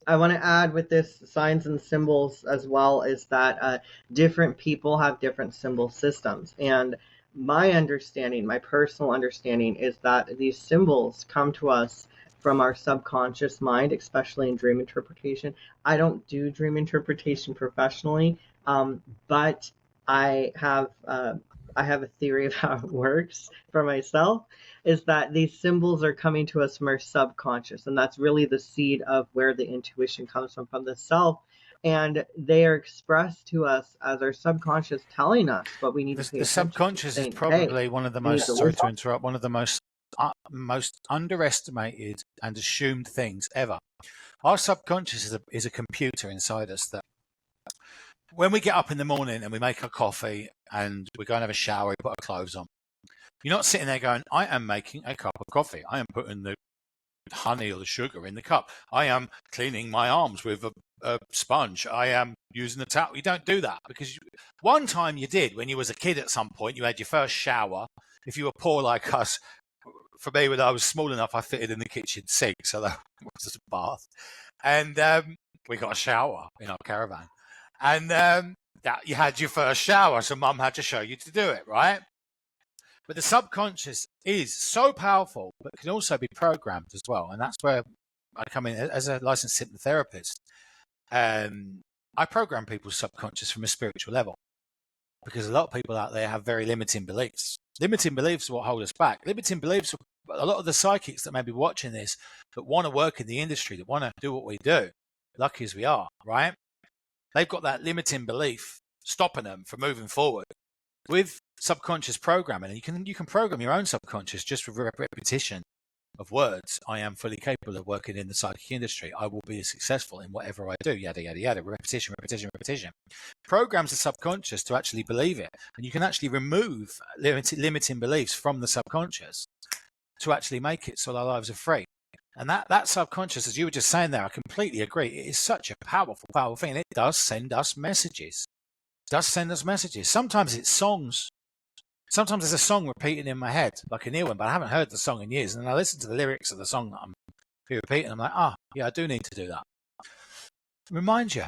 I want to add with this signs and symbols as well, is that different people have different symbol systems. And my understanding, my personal understanding, is that these symbols come to us from our subconscious mind, especially in dream interpretation. I don't do dream interpretation professionally, but I have uh, I have a theory of how it works for myself. Is that these symbols are coming to us from our subconscious, and that's really the seed of where the intuition comes from the self, and they are expressed to us as our subconscious telling us what we need to pay The attention to, subconscious is saying, hey, probably one of the you need most, to sorry to listen. interrupt, one of the most underestimated and assumed things ever. Our subconscious is a computer inside us that when we get up in the morning and we make our coffee and we go and have a shower, we put our clothes on, you're not sitting there going, I am making a cup of coffee. I am putting the honey or the sugar in the cup. I am cleaning my arms with a sponge. I am using a towel. You don't do that because one time you did when you was a kid at some point. You had your first shower. If you were poor like us, for me, when I was small enough, I fitted in the kitchen sink, so that was a bath. And we got a shower in our caravan. And that you had your first shower, so Mum had to show you to do it, right? But the subconscious is so powerful, but can also be programmed as well. And that's where I come in as a licensed hypnotherapist. I program people's subconscious from a spiritual level because a lot of people out there have very limiting beliefs. Limiting beliefs are what hold us back. Limiting beliefs, a lot of the psychics that may be watching this that want to work in the industry, that want to do what we do, lucky as we are, right? They've got that limiting belief stopping them from moving forward. With subconscious programming, and you can program your own subconscious just with repetition of words. I am fully capable of working in the psychic industry. I will be successful in whatever I do. Yada yada yada. Repetition, repetition, repetition. Programs the subconscious to actually believe it, and you can actually remove limiting beliefs from the subconscious to actually make it so our lives are free. And that subconscious, as you were just saying there, I completely agree. It is such a powerful, powerful thing, and it does send us messages. Sometimes it's songs. Sometimes there's a song repeating in my head, like a new one, but I haven't heard the song in years. And I listen to the lyrics of the song that I'm repeating. I'm like, yeah, I do need to do that. Remind you,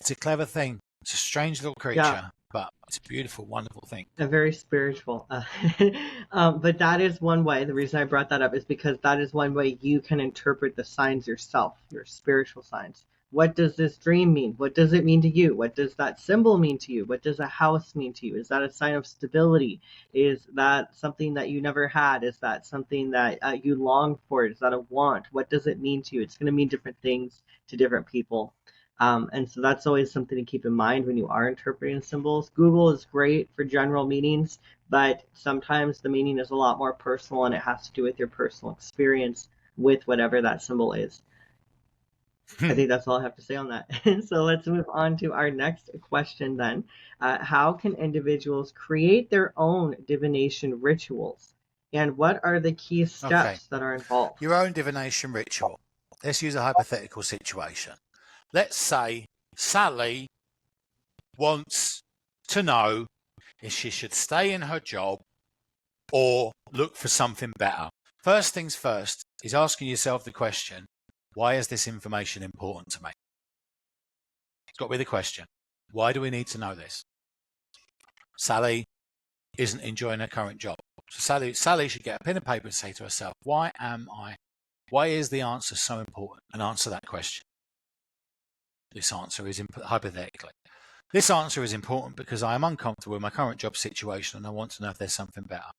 it's a clever thing. It's a strange little creature, Yeah, but it's a beautiful, wonderful thing. a very spiritual. But that is one way. The reason I brought that up is because that is one way you can interpret the signs yourself, your spiritual signs. What does this dream mean? What does it mean to you? What does that symbol mean to you? What does a house mean to you? Is that a sign of stability? Is that something that you never had? Is that something that you long for? Is that a want? What does it mean to you? It's going to mean different things to different people. And so that's always something to keep in mind when you are interpreting symbols. Google is great for general meanings, but sometimes the meaning is a lot more personal and it has to do with your personal experience with whatever that symbol is. I think that's all I have to say on that. So let's move on to our next question then. How can individuals create their own divination rituals? And what are the key steps that are involved? Your own divination ritual. Let's use a hypothetical situation. Let's say Sally wants to know if she should stay in her job or look for something better. First things first is asking yourself the question, why is this information important to me? It's got to be the question. Why do we need to know this? Sally isn't enjoying her current job. So Sally should get a pen and paper and say to herself, why is the answer so important? And answer that question. This answer is hypothetically. This answer is important because I am uncomfortable with my current job situation and I want to know if there's something better.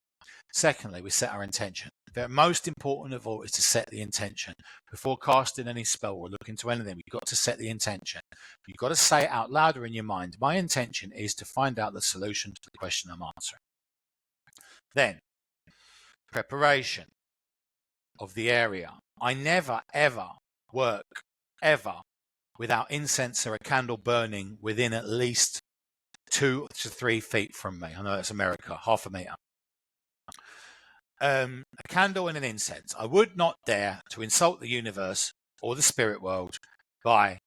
Secondly, we set our intention. The most important of all is to set the intention. Before casting any spell or looking to anything, you've got to set the intention. You've got to say it out louder in your mind. My intention is to find out the solution to the question I'm answering. Then, preparation of the area. I never, ever work, ever, without incense or a candle burning within at least 2 to 3 feet from me. I know that's America, half a meter. A candle and an incense. I would not dare to insult the universe or the spirit world by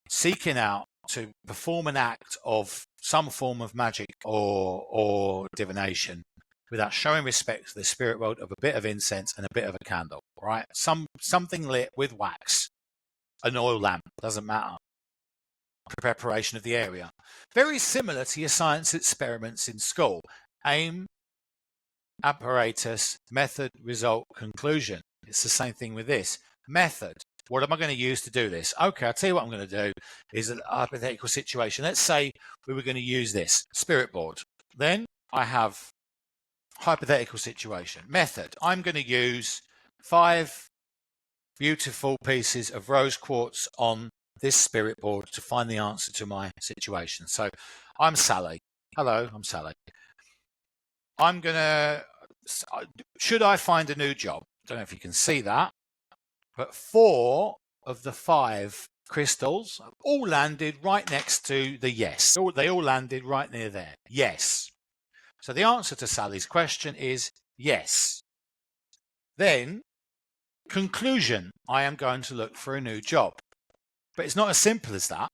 seeking out to perform an act of some form of magic or divination without showing respect to the spirit world of a bit of incense and a bit of a candle, right? Something lit with wax, an oil lamp, doesn't matter. Preparation of the area. Very similar to your science experiments in school. Aim apparatus, method, result, conclusion. It's the same thing with this. Method. What am I going to use to do this? Okay, I'll tell you what I'm going to do is a hypothetical situation. Let's say we were going to use this spirit board. Then I have hypothetical situation. Method. I'm going to use 5 beautiful pieces of rose quartz on this spirit board to find the answer to my situation. So I'm Sally. Hello, I'm Sally. Should I find a new job? Don't know if you can see that, but 4 of the 5 crystals all landed right next to the yes. They all landed right near there. Yes. So the answer to Sally's question is yes. Then, conclusion, I am going to look for a new job. But it's not as simple as that,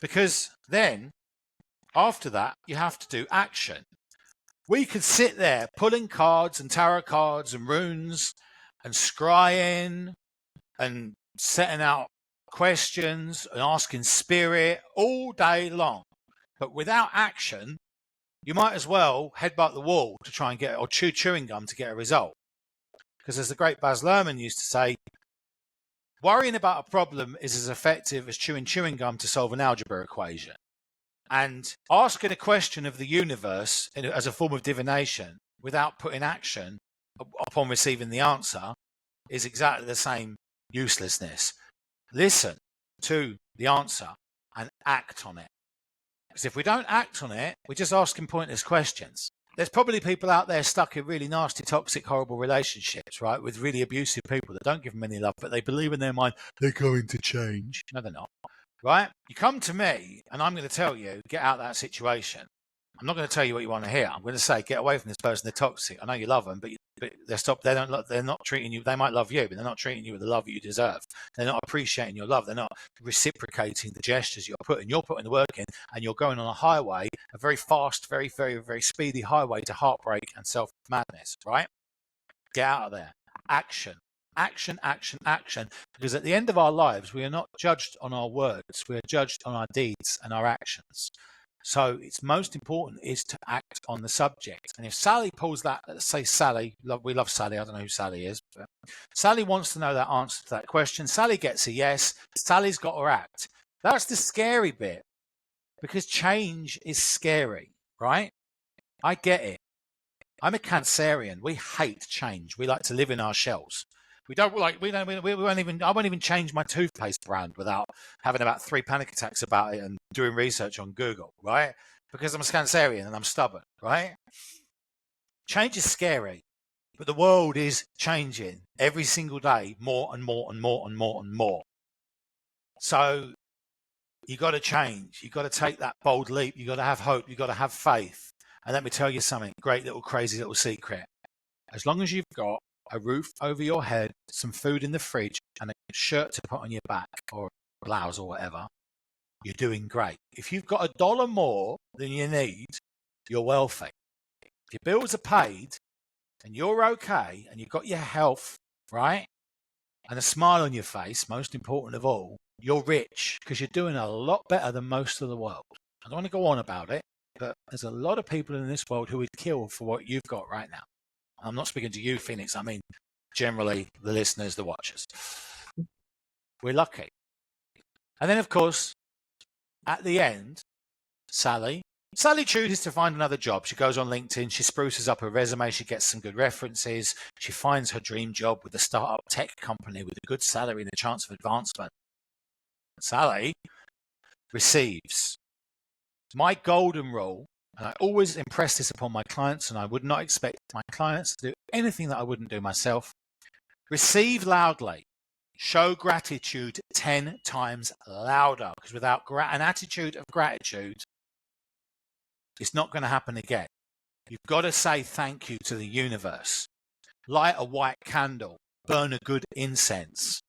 because then, after that, you have to do action. We could sit there pulling cards and tarot cards and runes and scrying and setting out questions and asking spirit all day long. But without action, you might as well headbutt the wall to try and get, or chew chewing gum to get a result. Because as the great Baz Luhrmann used to say, worrying about a problem is as effective as chewing gum to solve an algebra equation. And asking a question of the universe as a form of divination without putting action upon receiving the answer is exactly the same uselessness. Listen to the answer and act on it. Because if we don't act on it, we're just asking pointless questions. There's probably people out there stuck in really nasty, toxic, horrible relationships, right, with really abusive people that don't give them any love, but they believe in their mind they're going to change. No, they're not. Right? You come to me and I'm going to tell you, get out of that situation. I'm not going to tell you what you want to hear. I'm going to say, get away from this person. They're toxic. I know you love them, but they're not treating you. They might love you, but they're not treating you with the love you deserve. They're not appreciating your love. They're not reciprocating the gestures you're putting. You're putting the work in, and you're going on a highway, a very fast, very, very, very speedy highway to heartbreak and self-madness, right? Get out of there. Action. Action, action, action. Because at the end of our lives, we are not judged on our words. We are judged on our deeds and our actions. So it's most important is to act on the subject. And if Sally pulls that, let's say Sally, we love Sally. I don't know who Sally is. But Sally wants to know that answer to that question. Sally gets a yes. Sally's got her act. That's the scary bit, because change is scary, right? I get it. I'm a Cancerian. We hate change. We like to live in our shells. I won't even change my toothpaste brand without having about 3 panic attacks about it and doing research on Google, right? Because I'm a Cancerian and I'm stubborn, right? Change is scary, but the world is changing every single day, more and more and more and more and more. So you got to change. You got to take that bold leap. You got to have hope. You got to have faith. And let me tell you something, great little crazy little secret. As long as you've got a roof over your head, some food in the fridge, and a shirt to put on your back, or a blouse or whatever, you're doing great. If you've got $1 more than you need, you're wealthy. If your bills are paid and you're okay and you've got your health, right, and a smile on your face, most important of all, you're rich, because you're doing a lot better than most of the world. I don't want to go on about it, but there's a lot of people in this world who would kill for what you've got right now. I'm not speaking to you, Phoenix. I mean, generally, the listeners, the watchers. We're lucky. And then, of course, at the end, Sally chooses to find another job. She goes on LinkedIn. She spruces up her resume. She gets some good references. She finds her dream job with a startup tech company with a good salary and a chance of advancement. Sally receives my golden rule. And I always impress this upon my clients, and I would not expect my clients to do anything that I wouldn't do myself. Receive loudly. Show gratitude 10 times louder, because without an attitude of gratitude, it's not going to happen again. You've got to say thank you to the universe. Light a white candle. Burn a good incense.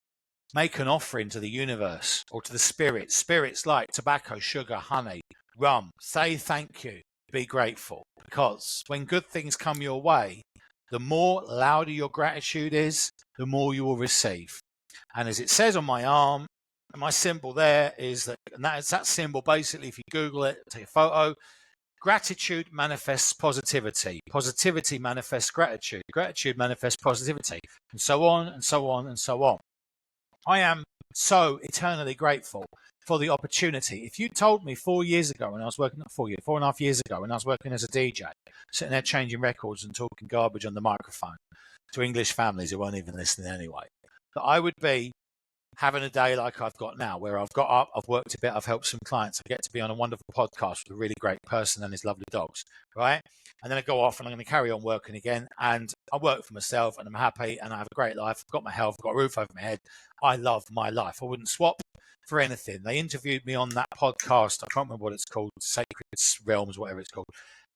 Make an offering to the universe or to the spirits. Spirits like tobacco, sugar, honey, rum. Say thank you. Be grateful, because when good things come your way, the more louder your gratitude is, the more you will receive. And as it says on my arm, my symbol there is that, and that symbol, basically, if you Google it, take a photo, Gratitude manifests positivity. Positivity manifests gratitude. Gratitude manifests positivity. And so on and so on and so on. I am so eternally grateful for the opportunity. If you told me 4 years ago when I was working, 4.5 years ago when I was working as a DJ, sitting there changing records and talking garbage on the microphone to English families who weren't even listening anyway, that I would be having a day like I've got now, where I've got up, I've worked a bit, I've helped some clients, I get to be on a wonderful podcast with a really great person and his lovely dogs, right? And then I go off and I'm going to carry on working again, and I work for myself and I'm happy and I have a great life. I've got my health, I've got a roof over my head. I love my life. I wouldn't swap for anything. They interviewed me on that podcast. I can't remember what it's called, Sacred Realms, whatever it's called,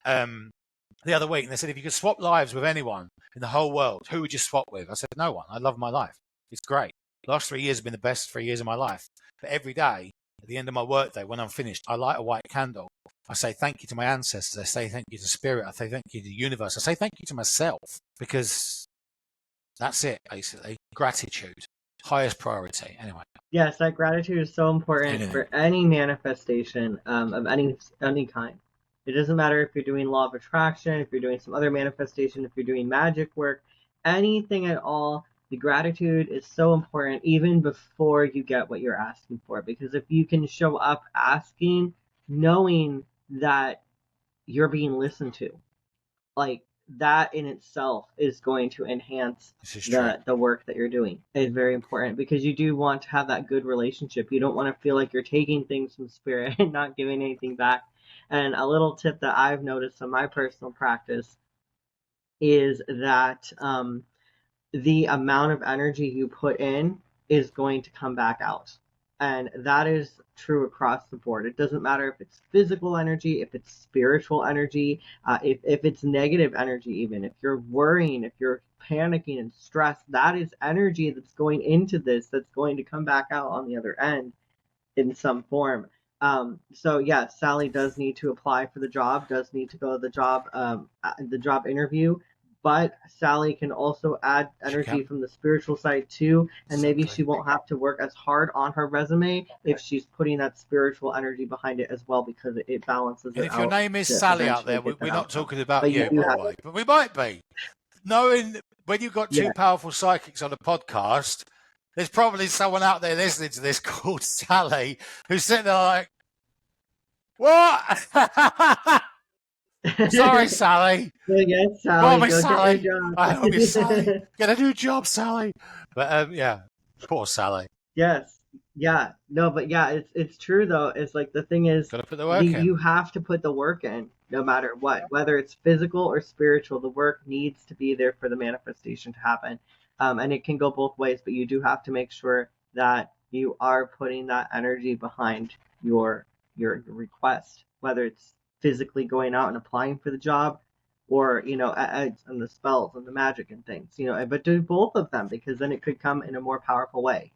the other week. And they said, if you could swap lives with anyone in the whole world, who would you swap with? I said, no one. I love my life. It's great. Last 3 years have been the best 3 years of my life. But every day, at the end of my workday, when I'm finished, I light a white candle. I say thank you to my ancestors. I say thank you to Spirit. I say thank you to the universe. I say thank you to myself, because that's it, basically. Gratitude, highest priority. Anyway. Yes, that gratitude is so important for any manifestation of any kind. It doesn't matter if you're doing law of attraction, if you're doing some other manifestation, if you're doing magic work, anything at all. The gratitude is so important even before you get what you're asking for, because if you can show up asking, knowing that you're being listened to, like that in itself is going to enhance the work that you're doing. It's very important, because you do want to have that good relationship. You don't want to feel like you're taking things from spirit and not giving anything back. And a little tip that I've noticed in my personal practice is that the amount of energy you put in is going to come back out. And that is true across the board. It doesn't matter if it's physical energy, if it's spiritual energy, if it's negative energy, even if you're worrying, if you're panicking and stressed, that is energy that's going into this, that's going to come back out on the other end in some form. So yeah, Sally does need to apply for the job, does need to go to the job interview. But Sally can also add energy from the spiritual side too, and maybe she won't have to work as hard on her resume if she's putting that spiritual energy behind it as well, because it balances it out. And if your name is Sally out there, we're not talking about you, by the way, but we might be. Knowing when you've got two powerful psychics on a podcast, there's probably someone out there listening to this called Sally who's sitting there like, what? Sorry, Sally. Yes, Sally. Go Sally. Get your job. I hope you, Sally. Get a new job, Sally. But yeah, poor Sally. Yes. Yeah. No, but yeah, it's true though. It's like the thing is, gotta put the work in. You have to put the work in, no matter what, whether it's physical or spiritual. The work needs to be there for the manifestation to happen, and it can go both ways. But you do have to make sure that you are putting that energy behind your request, whether it's physically going out and applying for the job, or and the spells and the magic and things, but do both of them, because then it could come in a more powerful way.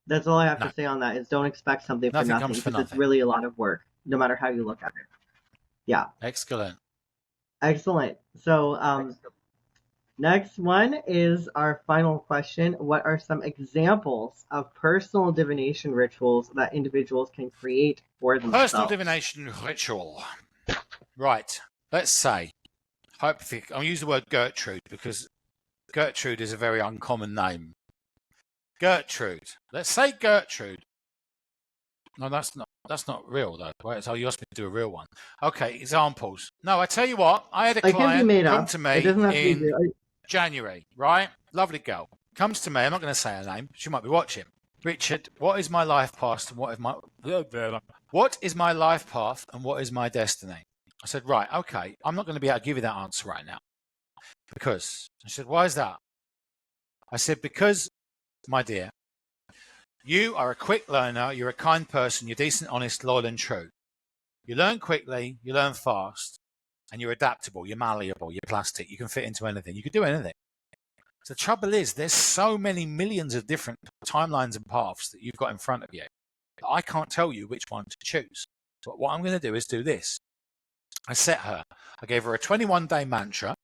That's all I have to say on that, is don't expect something for nothing, because it's really a lot of work, no matter how you look at it. Yeah. Excellent. So next one is our final question. What are some examples of personal divination rituals that individuals can create for themselves? Personal divination ritual. Right. Let's say, I'll use the word Gertrude, because Gertrude is a very uncommon name. Gertrude. Let's say Gertrude. No, that's not real though. Right? So you asked me to do a real one. Okay, examples. No, I tell you what. I had a client come to me in January, right? Lovely girl. Comes to me. I'm not going to say her name. She might be watching. Richard, what is my life path and what is my life path and what is my destiny? I said, right, okay. I'm not going to be able to give you that answer right now. Because, I said, why is that? I said, because, my dear, you are a quick learner, you're a kind person, you're decent, honest, loyal and true. You learn quickly, you learn fast, and you're adaptable, you're malleable, you're plastic, you can fit into anything, you can do anything. So the trouble is, there's so many millions of different timelines and paths that you've got in front of you that I can't tell you which one to choose. But what I'm going to do is do this. I gave her a 21-day mantra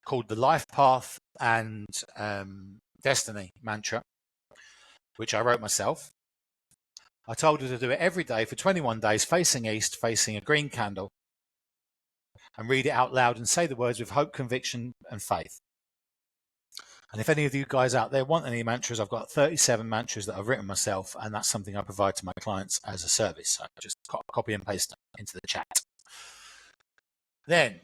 called the Life Path and Destiny mantra, which I wrote myself. I told her to do it every day for 21 days, facing east, facing a green candle, and read it out loud and say the words with hope, conviction, and faith. And if any of you guys out there want any mantras, I've got 37 mantras that I've written myself, and that's something I provide to my clients as a service. So just copy and paste them into the chat. Then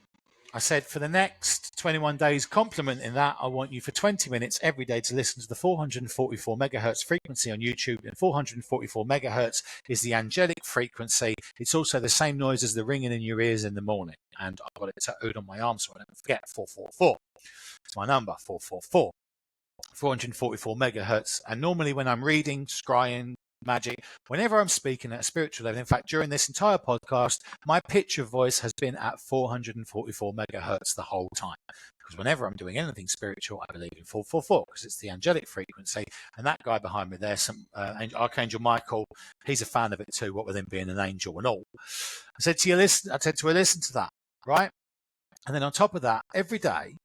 I said for the next 21 days, complementing that, I want you for 20 minutes every day to listen to the 444 megahertz frequency on YouTube. And 444 megahertz is the angelic frequency. It's also the same noise as the ringing in your ears in the morning. And I've got it tattooed on my arm so I don't forget. 444. It's my number, 444. 444 megahertz. And normally when I'm reading, scrying, magic, whenever I'm speaking at a spiritual level, in fact, during this entire podcast, my pitch of voice has been at 444 megahertz the whole time. Because whenever I'm doing anything spiritual, I believe in 444 because it's the angelic frequency. And that guy behind me there, Archangel Michael, he's a fan of it too, what with him being an angel and all. I said to her, listen to that, right? And then on top of that, every day,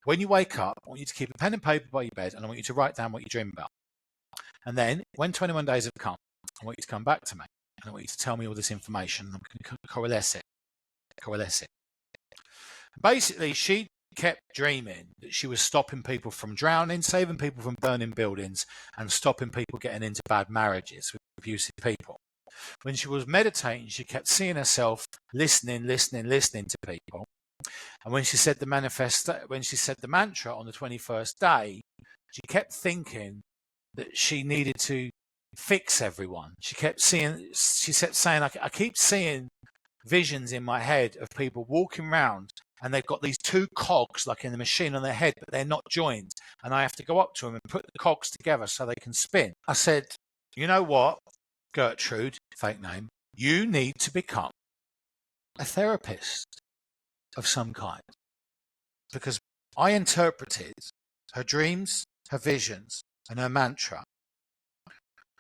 when you wake up, I want you to keep a pen and paper by your bed, and I want you to write down what you dream about. And then, when 21 days have come, I want you to come back to me, and I want you to tell me all this information. I'm going to coalesce it. Basically, she kept dreaming that she was stopping people from drowning, saving people from burning buildings, and stopping people getting into bad marriages with abusive people. When she was meditating, she kept seeing herself listening to people. And when she said the mantra on the 21st day, she kept thinking that she needed to fix everyone. She kept saying, I keep seeing visions in my head of people walking around and they've got these two cogs like in the machine on their head, but they're not joined. And I have to go up to them and put the cogs together so they can spin. I said, you know what, Gertrude, fake name, you need to become a therapist of some kind, because I interpreted her dreams, her visions, and her mantra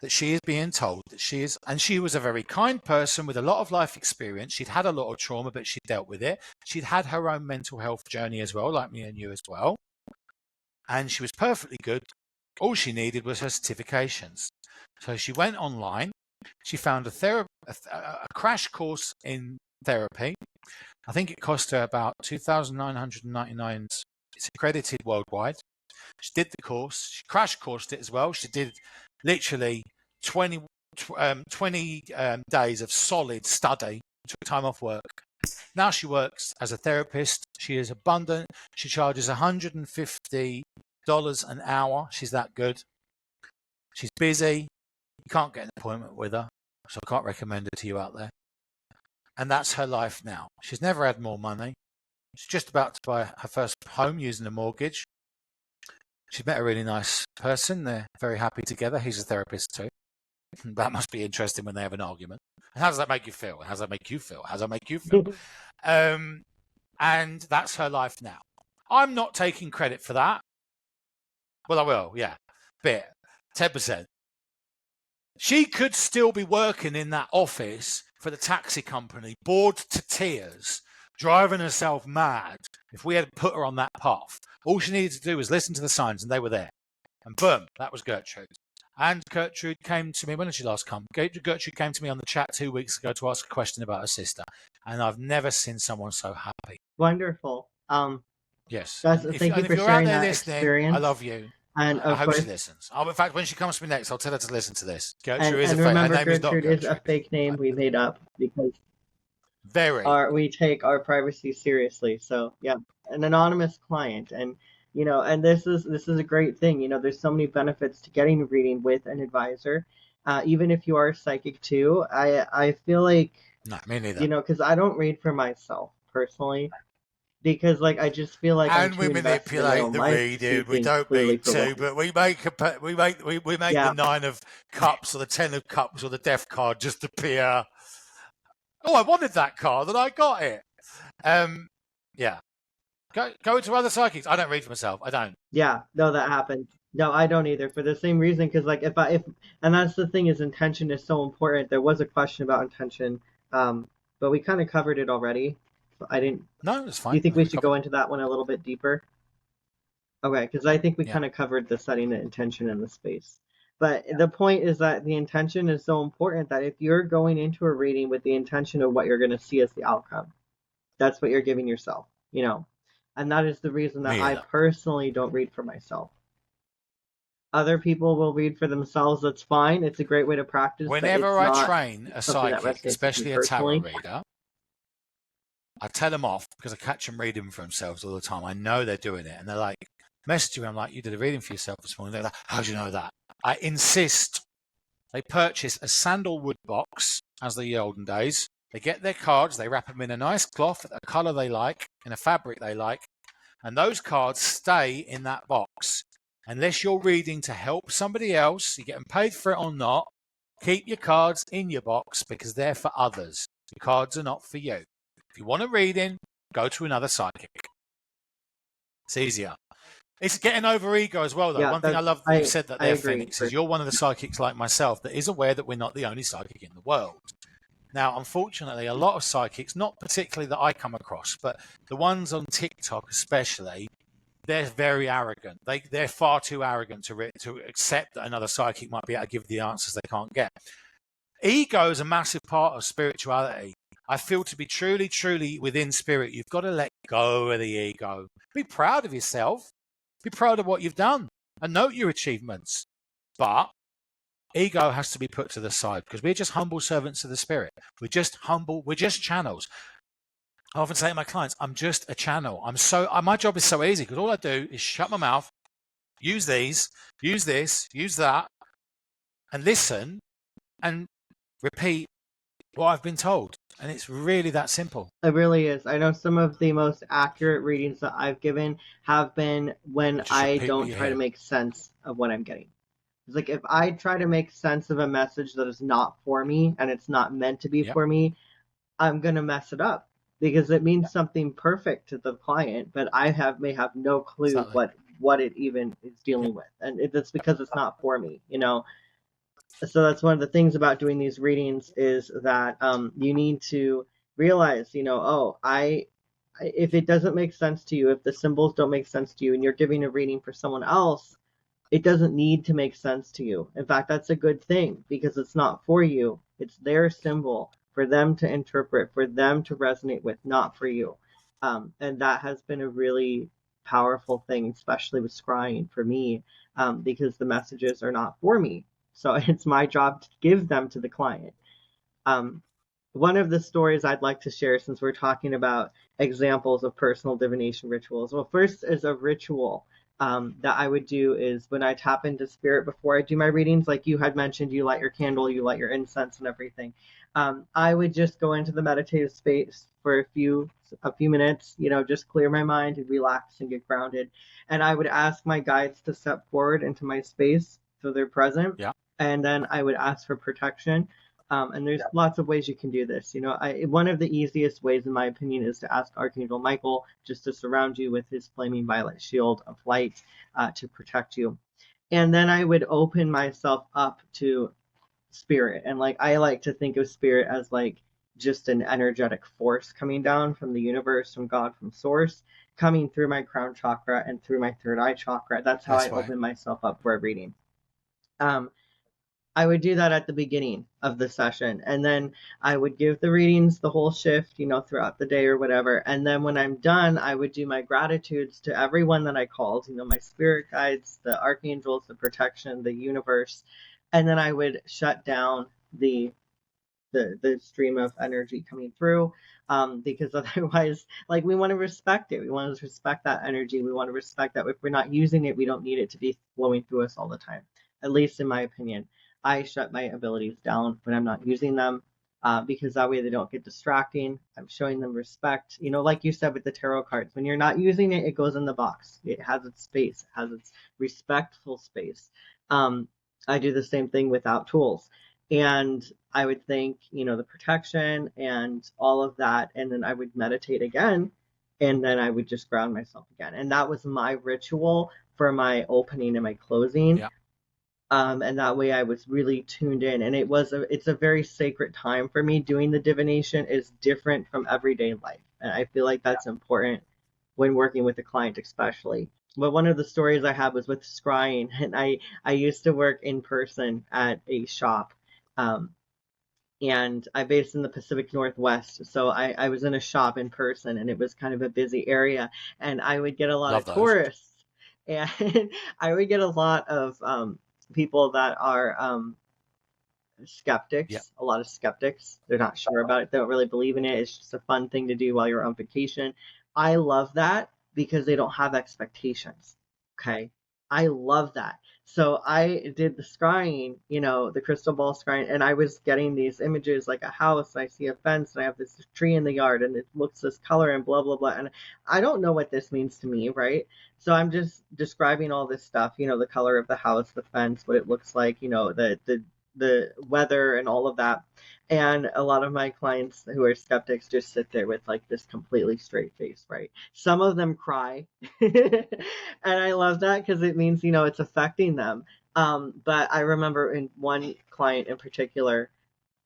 that she is being told that she is, and she was a very kind person with a lot of life experience. She'd had a lot of trauma, but she dealt with it. She'd had her own mental health journey as well, like me and you as well. And she was perfectly good. All she needed was her certifications. So she went online. She found a crash course in therapy. I think it cost her about $2,999. It's accredited worldwide. She did the course. She crash coursed it as well. She did literally 20 days of solid study. Took time off work. Now she works as a therapist. She is abundant. She charges $150 an hour. She's that good. She's busy. You can't get an appointment with her, so I can't recommend her to you out there. And that's her life now. She's never had more money. She's just about to buy her first home using a mortgage. She's met a really nice person. They're very happy together. He's a therapist too. That must be interesting when they have an argument. And how does that make you feel? How does that make you feel? How does that make you feel? And that's her life now. I'm not taking credit for that. Well, I will, yeah. Bit. 10%. She could still be working in that office for the taxi company, bored to tears, driving herself mad if we had put her on that path. All she needed to do was listen to the signs, and they were there. And boom, that was Gertrude. And Gertrude came to me, when did she last come? Gertrude came to me on the chat 2 weeks ago to ask a question about her sister. And I've never seen someone so happy. Wonderful. Yes. Thank you for sharing that experience. I love you. And I hope she listens. In fact, when she comes to me next, I'll tell her to listen to this. Gertrude is a fake name we made up because we take our privacy seriously. So yeah, an anonymous client, and and this is a great thing. There's so many benefits to getting a reading with an advisor, even if you are psychic too. I feel like no, me neither. Because I don't read for myself personally. Because I just feel like and we manipulate the reading. We don't mean to, but we make the 9 of cups or the 10 of cups or the death card just appear. Oh, I wanted that card and I got it. Yeah. Go to other psychics. I don't read for myself. I don't. Yeah, no, that happens. No, I don't either. For the same reason, because if and that's the thing is intention is so important. There was a question about intention, but we kind of covered it already. I didn't. No, it's fine. Do you think we should go into that one a little bit deeper? Okay, because I think we kind of covered the setting the intention in the space. But the point is that the intention is so important that if you're going into a reading with the intention of what you're going to see as the outcome, that's what you're giving yourself, you know. And that is the reason that Me I either. personally don't read for myself. Other people will read for themselves, that's fine. It's a great way to practice, but Whenever it's I not train a something that psychic, resonates with me especially a tarot personally. reader, I tell them off because I catch them reading for themselves all the time. I know they're doing it. And they're like, messaging me, I'm like, you did a reading for yourself this morning. They're like, how do you know that? I insist they purchase a sandalwood box, as the olden days. They get their cards, they wrap them in a nice cloth, a colour they like, in a fabric they like, and those cards stay in that box. Unless you're reading to help somebody else, you get them paid for it or not, keep your cards in your box because they're for others. The cards are not for you. If you want a reading, go to another psychic. It's easier. It's getting over ego as well, though. Yeah, One thing I that's love that you said that I there, agree Phoenix, for is you're sure. one of the psychics like myself that is aware that we're not the only psychic in the world. Now, unfortunately, a lot of psychics, not particularly that I come across, but the ones on TikTok especially, they're very arrogant. They're far too arrogant to accept that another psychic might be able to give the answers they can't get. Ego is a massive part of spirituality. I feel to be truly, truly within spirit, you've got to let go of the ego. Be proud of yourself. Be proud of what you've done and note your achievements. But ego has to be put to the side because we're just humble servants of the spirit. We're just humble. We're just channels. I often say to my clients, I'm just a channel. My job is so easy because all I do is shut my mouth, use these, use this, use that, and listen and repeat what I've been told. And it's really that simple. It really is. I know some of the most accurate readings that I've given have been when You just I repeat what don't you try to hear. make sense of what I'm getting. It's like if I try to make sense of a message that is not for me and it's not meant to be Yep, for me, I'm gonna mess it up because it means something perfect to the client, but may have no clue exactly. what it even is Yep, dealing with, and it's because it's not for me, you know. So that's one of the things about doing these readings is that you need to realize, you know, oh, if it doesn't make sense to you, if the symbols don't make sense to you, and you're giving a reading for someone else, it doesn't need to make sense to you. In fact, that's a good thing because it's not for you. It's their symbol for them to interpret, for them to resonate with, not for you. And that has been a really powerful thing, especially with scrying for me, because the messages are not for me. So it's my job to give them to the client. Um, One of the stories I'd like to share, since we're talking about examples of personal divination rituals. Well, first is a ritual that I would do is when I tap into spirit before I do my readings, like you had mentioned, you light your candle, you light your incense and everything. I would just go into the meditative space for a few minutes, you know, just clear my mind and relax and get grounded. And I would ask my guides to step forward into my space so they're present. yeah, And then I would ask for protection. And there's lots of ways you can do this. You know, one of the easiest ways, in my opinion, is to ask Archangel Michael just to surround you with his flaming violet shield of light to protect you. And then I would open myself up to spirit. And like I like to think of spirit as like just an energetic force coming down from the universe, from God, from source, coming through my crown chakra and through my third eye chakra. That's how I that's right. open myself up for a reading. Um, I would do that at the beginning of the session. And then I would give the readings the whole shift, you know, throughout the day or whatever. And then when I'm done, I would do my gratitudes to everyone that I called, you know, my spirit guides, the archangels, the protection, the universe. And then I would shut down the stream of energy coming through because otherwise, like, we want to respect it, we want to respect that energy, we want to respect that if we're not using it, we don't need it to be flowing through us all the time. At least in my opinion, I shut my abilities down when I'm not using them, because that way they don't get distracting. I'm showing them respect, you know, like you said with the tarot cards, when you're not using it, it goes in the box, it has its space, it has its respectful space. um, I do the same thing without tools, and I would thank, you know, the protection and all of that. And then I would meditate again. And then I would just ground myself again. And that was my ritual for my opening and my closing. Yeah, And that way I was really tuned in. And it's a very sacred time for me. Doing the divination is different from everyday life. And I feel like that's important when working with a client, especially. But one of the stories I had was with scrying, and I used to work in person at a shop. Um, and I based in the Pacific Northwest. So I was in a shop in person, and it was kind of a busy area, and I would get a lot Love of those. tourists, and I would get a lot of people that are Yeah. skeptics, a lot of skeptics. They're not sure about it. They don't really believe in it. It's just a fun thing to do while you're on vacation. I love that because they don't have expectations. Okay. I love that. So I did the scrying, the crystal ball scrying, and I was getting these images like a house. I see a fence, and I have this tree in the yard, and it looks this color, and blah, blah, blah. And I don't know what this means to me, right? So I'm just describing all this stuff, the color of the house, the fence, what it looks like, the weather and all of that. And a lot of my clients who are skeptics just sit there with like this completely straight face, right? Some of them cry. And I love that because it means, it's affecting them. But I remember in one client in particular,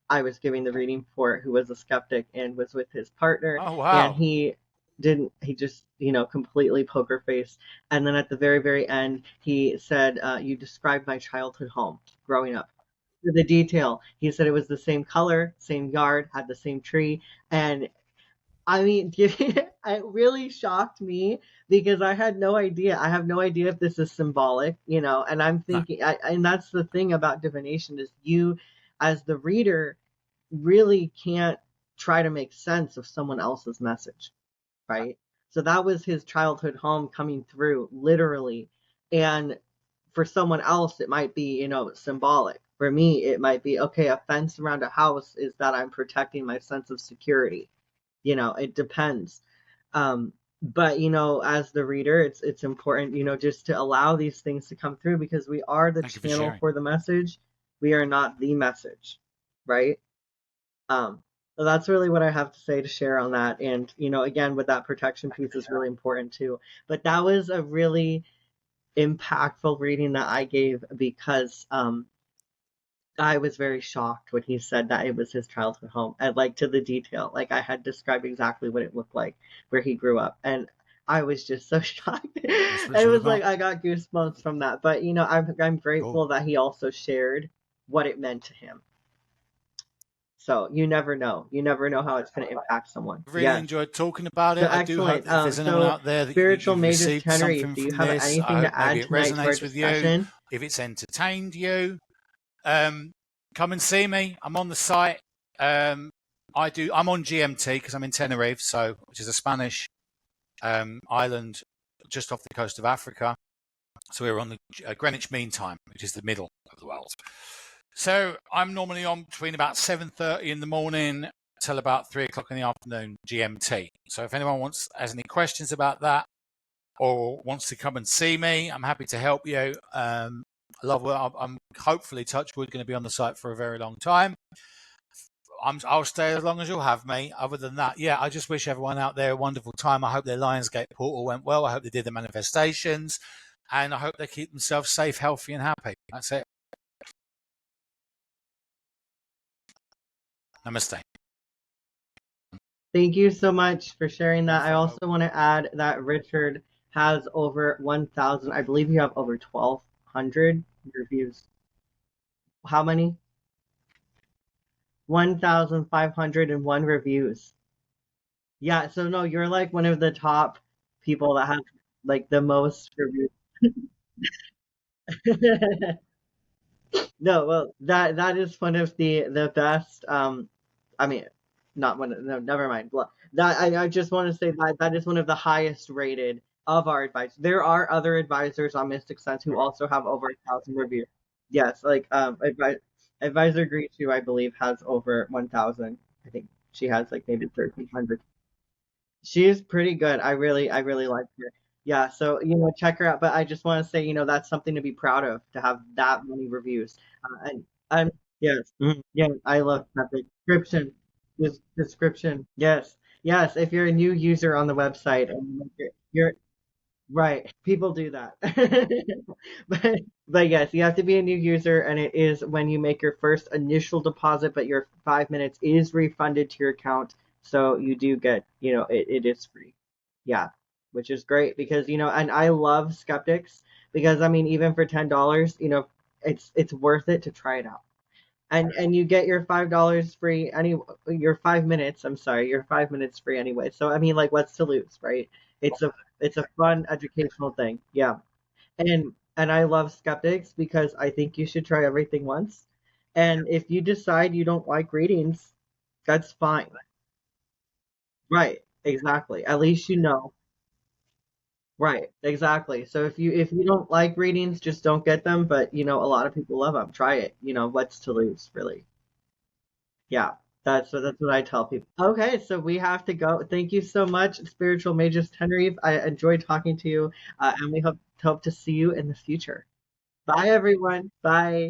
I was giving the reading for who was a skeptic and was with his partner, Oh, and wow. he just, completely poker face. And then at the very, very end, he said, you described my childhood home growing up to the detail. He said it was the same color, same yard, had the same tree. And I mean, it really shocked me because I had no idea. I have no idea if this is symbolic, and I'm No. thinking, and that's the thing about divination is you, as the reader, really can't try to make sense of someone else's message, right? So that was his childhood home coming through, literally. And for someone else, it might be, symbolic. For me, it might be, okay, a fence around a house is that I'm protecting my sense of security. It depends. But as the reader, it's important, just to allow these things to come through because we are the Thank you for channel sharing. for the message. We are not the message, right? Um, so that's really what I have to say to share on that. And, again, with that protection piece is really important too. But that was a really impactful reading that I gave because I was very shocked when he said that it was his childhood home and like to the detail. Like I had described exactly what it looked like where he grew up. And I was just so shocked. That's what it's It all was like about. I got goosebumps from that. But I'm Cool. grateful that he also shared what it meant to him. So you never know. You never know how it's going to impact someone. Really Yes. enjoyed talking about So it. I do hope excellent. that if there's anyone So out there that Spiritual you've Mages received Tenerife, something do you from have this, I anything hope to maybe add it tonight to our resonates with you. discussion? If it's entertained you, come and see me. I'm on the site. I'm on GMT because I'm in Tenerife, which is a Spanish island just off the coast of Africa. So we're on the Greenwich Mean Time, which is the middle of the world. So I'm normally on between about 7:30 in the morning till about 3 o'clock in the afternoon GMT. So if anyone has any questions about that or wants to come and see me, I'm happy to help you. I'm hopefully, touch wood, going to be on the site for a very long time. I'll stay as long as you'll have me. Other than that, yeah, I just wish everyone out there a wonderful time. I hope their Lionsgate portal went well. I hope they did the manifestations, and I hope they keep themselves safe, healthy, and happy. That's it. Namaste. Thank you so much for sharing No that. I photo. also want to add that Richard has over 1,000, I believe you have over 1,200 reviews. How many? 1,501 reviews. Yeah, so no, you're like one of the top people that have like the most reviews. No, well, that is one of the best. I mean, not one. No, never mind. Well, that I just want to say that that is one of the highest rated of our advice. There are other advisors on Mystic Sense who also have over 1,000 reviews. Yes, like advisor Greet too, I believe, has over 1,000. I think she has like maybe 1,300. She's pretty good. I really like her. Yeah, so check her out. But I just want to say, that's something to be proud of to have that many reviews. And yes, yeah, I love that description. This description. Yes, yes. If you're a new user on the website and you're right, people do that. But yes, you have to be a new user, and it is when you make your first initial deposit, but your 5 minutes is refunded to your account, so you do get, it is free. Yeah. which is great because, and I love skeptics because I mean, even for $10, it's worth it to try it out. And you get your $5 free your 5 minutes, I'm sorry, your 5 minutes free anyway. So I mean, like, what's to lose, right? It's a fun educational thing. Yeah. And I love skeptics because I think you should try everything once. And if you decide you don't like readings, that's fine. Right. Exactly. At least you know. Right. Exactly. So if you don't like readings, just don't get them. But a lot of people love them. Try it. What's to lose, really? Yeah. That's what I tell people. Okay, so we have to go. Thank you so much, Spiritual Mages Tenerife. I enjoyed talking to you, and we hope to see you in the future. Bye, everyone. Bye.